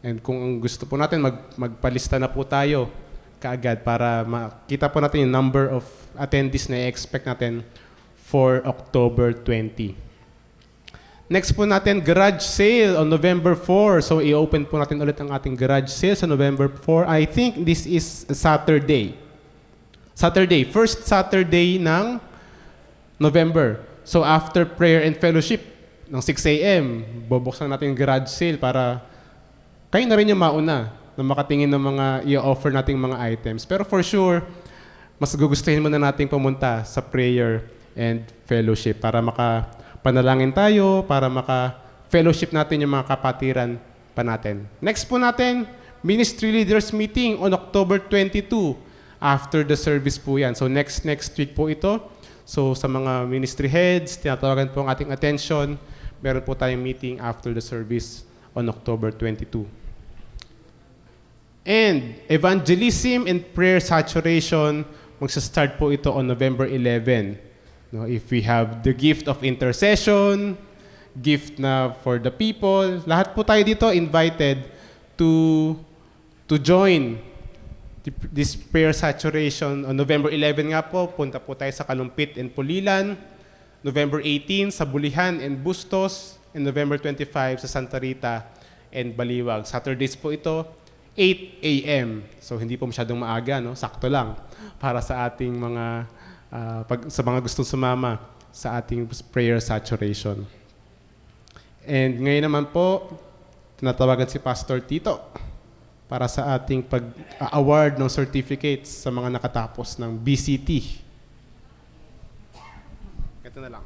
And kung gusto po natin, magpalista na po tayo kaagad para makita po natin yung number of attendees na i-expect natin for October 20. Next po natin, garage sale on November 4. So, i-open po natin ulit ang ating garage sale sa November 4. I think this is Saturday. First Saturday ng November. So, after prayer and fellowship ng 6 a.m., bubuksan natin yung garage sale para kayo na rin yung mauna na makatingin ng mga i-offer nating mga items. Pero for sure, mas gugustuhin muna nating pumunta sa prayer and fellowship para panalangin tayo, para maka-fellowship natin yung mga kapatiran pa natin. Next po natin, Ministry Leaders Meeting on October 22. After the service po yan. So next week po ito. So sa mga ministry heads, tinatawagan po ang ating attention. Meron po tayong meeting after the service on October 22. And evangelism and prayer saturation, magsa-start po ito on November 11. No, if we have the gift of intercession, gift na for the people, lahat po tayo dito invited to join this prayer saturation. On November 11 nga po, punta po tayo sa Kalumpit and Pulilan. November 18 sa Bulihan and Bustos. And November 25 sa Santa Rita and Baliwag. Saturdays po ito, 8 a.m. So hindi po masyadong maaga, no? Sakto lang para sa ating sa mga gustong sumama sa ating prayer saturation. And ngayon naman po, tinatawagan si Pastor Tito para sa ating pag-award ng certificates sa mga nakatapos ng BCT. Ito na lang.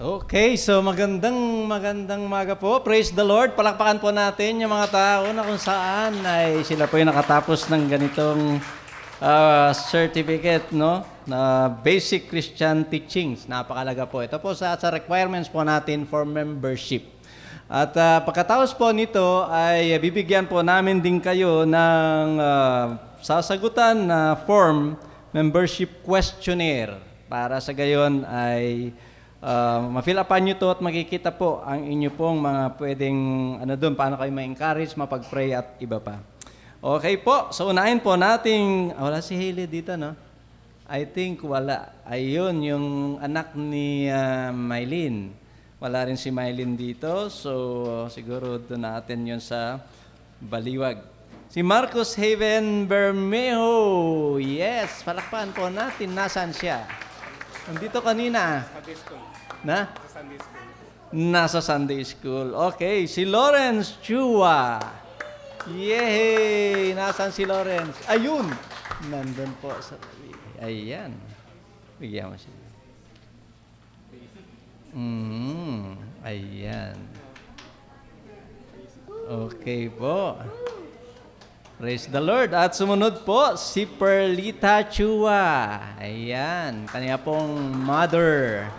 Okay, so magandang umaga po. Praise the Lord. Palakpakan po natin yung mga tao na kung saan ay sila po yung nakatapos ng ganitong certificate, no? Na Basic Christian Teachings. Napakalaga po. Ito po sa requirements po natin for membership. At pagkatapos po nito ay bibigyan po namin din kayo ng sasagutan na form membership questionnaire para sa gayon ay ma-fill upan nyo to at makikita po ang inyo pong mga pwedeng paano kayo ma-encourage, mapag-pray at iba pa. Okay po, so unahin po nating, wala si Hailey dito, no? I think wala. Ayun, yung anak ni Mylene. Wala rin si Mylene dito, so siguro doon natin yun sa Baliwag. Si Marcos Haven Bermejo. Yes, palakpakan po natin. Nasaan siya? Nandito kanina. Na? Nasa Sunday School. Okay, si Lawrence Chua. Yay! Nasaan si Lawrence? Ayun! Nandun po sa tabi. Ayan. Bigyan mo siya. Ayan. Okay po. Praise the Lord. At sumunod po, si Perlita Chua. Ayan. Kanya pong mother.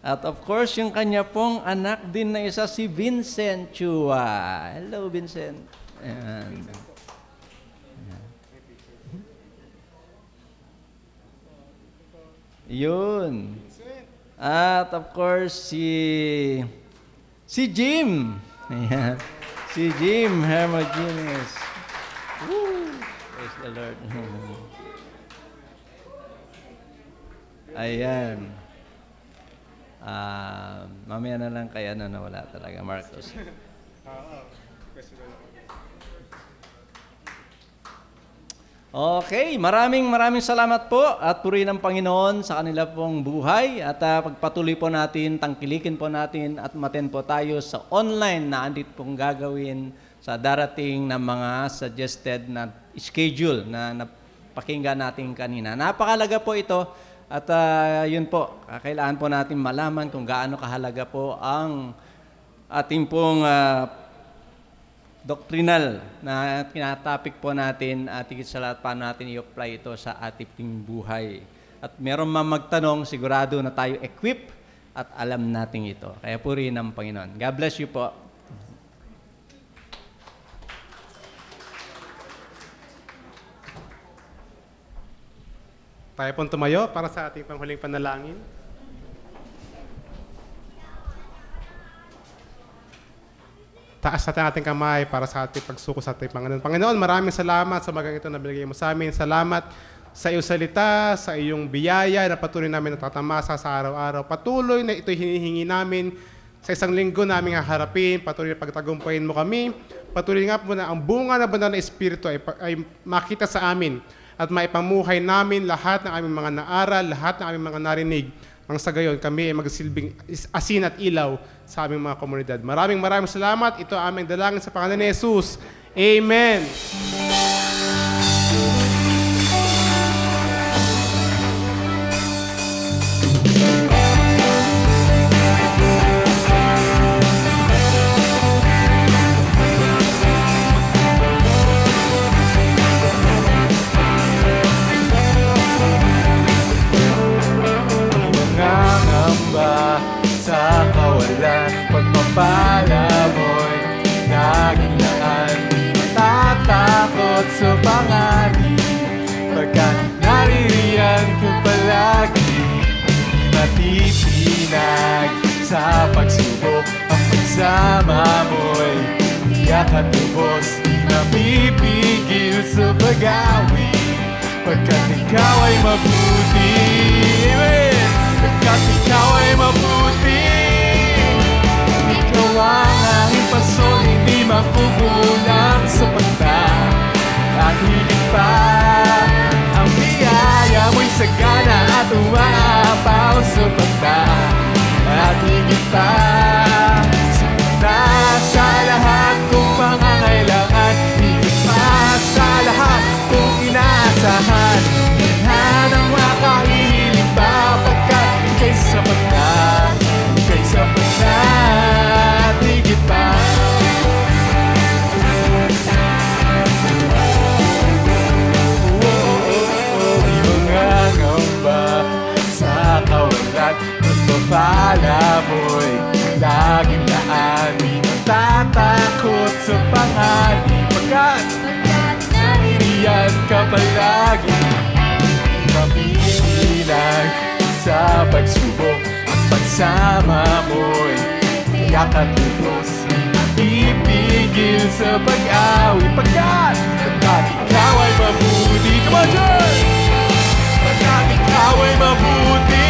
At of course, yung kanya pong anak din na isa, si Vincent Chua. Hello, Vincent. Ayan. Yun. At of course, si Jim. Ayan. Si Jim Hermogenes. Woo! Praise the Lord. Ayan. Mamaya na lang kaya nawala talaga, Marcos. Okay, maraming salamat po at purihin ng Panginoon sa kanila pong buhay at pagpatuloy po natin, tangkilikin po natin at maten po tayo sa online na andit pong gagawin sa darating na mga suggested na schedule na napakinggan natin kanina. Napakalaga po ito at yun po, kailangan po natin malaman kung gaano kahalaga po ang ating pong doctrinal na tinatopic po natin at higit sa lahat paano natin i-apply ito sa ating buhay. At meron magtanong, sigurado na tayo equip at alam natin ito. Kaya purihin ng Panginoon. God bless you po. Tayo pong tumayo para sa ating panghuling panalangin. Taas natin ating kamay para sa ating pagsuko sa ating Panginoon. Panginoon, maraming salamat sa magang ito na binigay mo sa amin. Salamat sa iyong salita, sa iyong biyaya na patuloy namin natatamasa sa araw-araw. Patuloy na ito'y hinihingi namin sa isang linggo namin haharapin. Patuloy na pagtagumpayin mo kami. Patuloy nga po na ang bunga na banal na Espiritu ay makita sa amin at maipamuhay namin lahat ng aming mga naaral, lahat ng aming mga narinig. Ang sa gayon, kami ay magsilbing asin at ilaw sa aming mga komunidad. Maraming salamat. Ito ang aming dalangin sa pangalan ni Jesus. Amen. Sa kawalan, pagpapala mo'y naging laan. Matatakot sa panganib, pagkat naririyan ko palagi. Matitinag sa pagsubok, ang pagsama mo'y tiyak at lubos. Napipigil sa pag-awi, pagkat ikaw ay mabuti. Amen! Pagkat ikaw ay mabuti. Ikaw ang aking paso, hindi makukulang sa pagtan. At higit pa, ang biyaya mo'y sagana at umaapaw sa pagtan. At higit pa, sa lahat kong pangangailangan, higit pa sa lahat kong inaasahan. Minhan ang makahihiling pa, pagkat ika'y sapat na, ika'y sapat na, at higit pa. Di mangangamba sa kawalan, pagpapala mo'y laging daan. Di matatakot sa panganib, pagkat naririyan ka palagi. Mapipilang sa pagsubok, ang pagsama mo'y tiyak at lubos. Ipigil sa pag-awi, pagkat ikaw ay mabuti. Come on, church! Pagkat ikaw ay mabuti.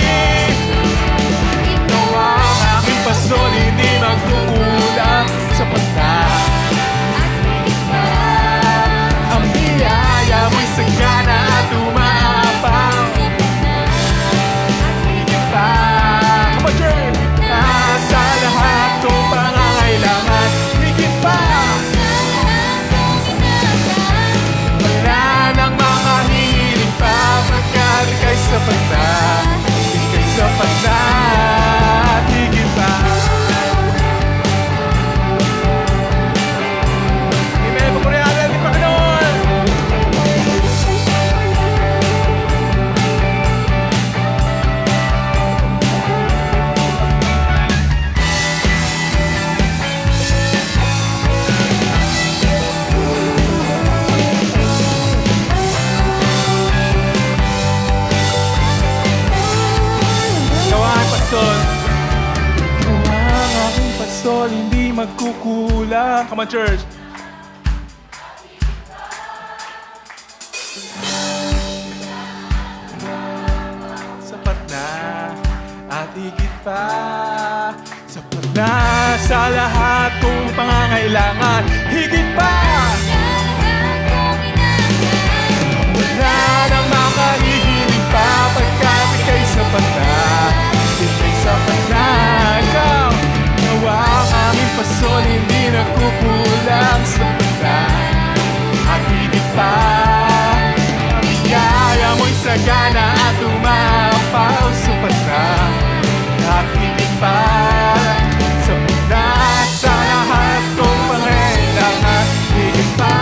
Ikaw ang aking paso, hindi magkukulang pastor, hindi magkukulang. Come on, church! Sapat na at higit pa. Sapat na sa lahat kong pangangailangan. Higit pa! Wala nang makahihiling pa pagkat ika'y sapat na. Ika'y sapat na. Ikaw, nawa ang aming pasol, hindi nagkukulang. Sapat na at higit pa. Ang biyaya mo'y sagana at umapaw. Sapat na at higit pa. Sapat na sa lahat kong pangailangan. Higit pa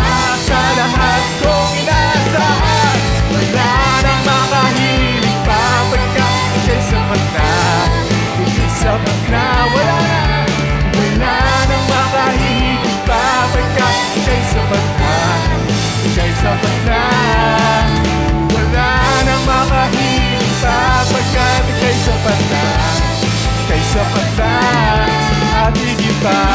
sa lahat kong inaasahan. Wala nang makahiling pa pagkat ika'y sapat na. Ika'y sapat na. Wala nang makahiling pa pagkat ika'y sapat na. Ika'y sapat na. Wala nang makahiling pa pagkat ika'y sapat na. Ika'y sapat na at higit pa.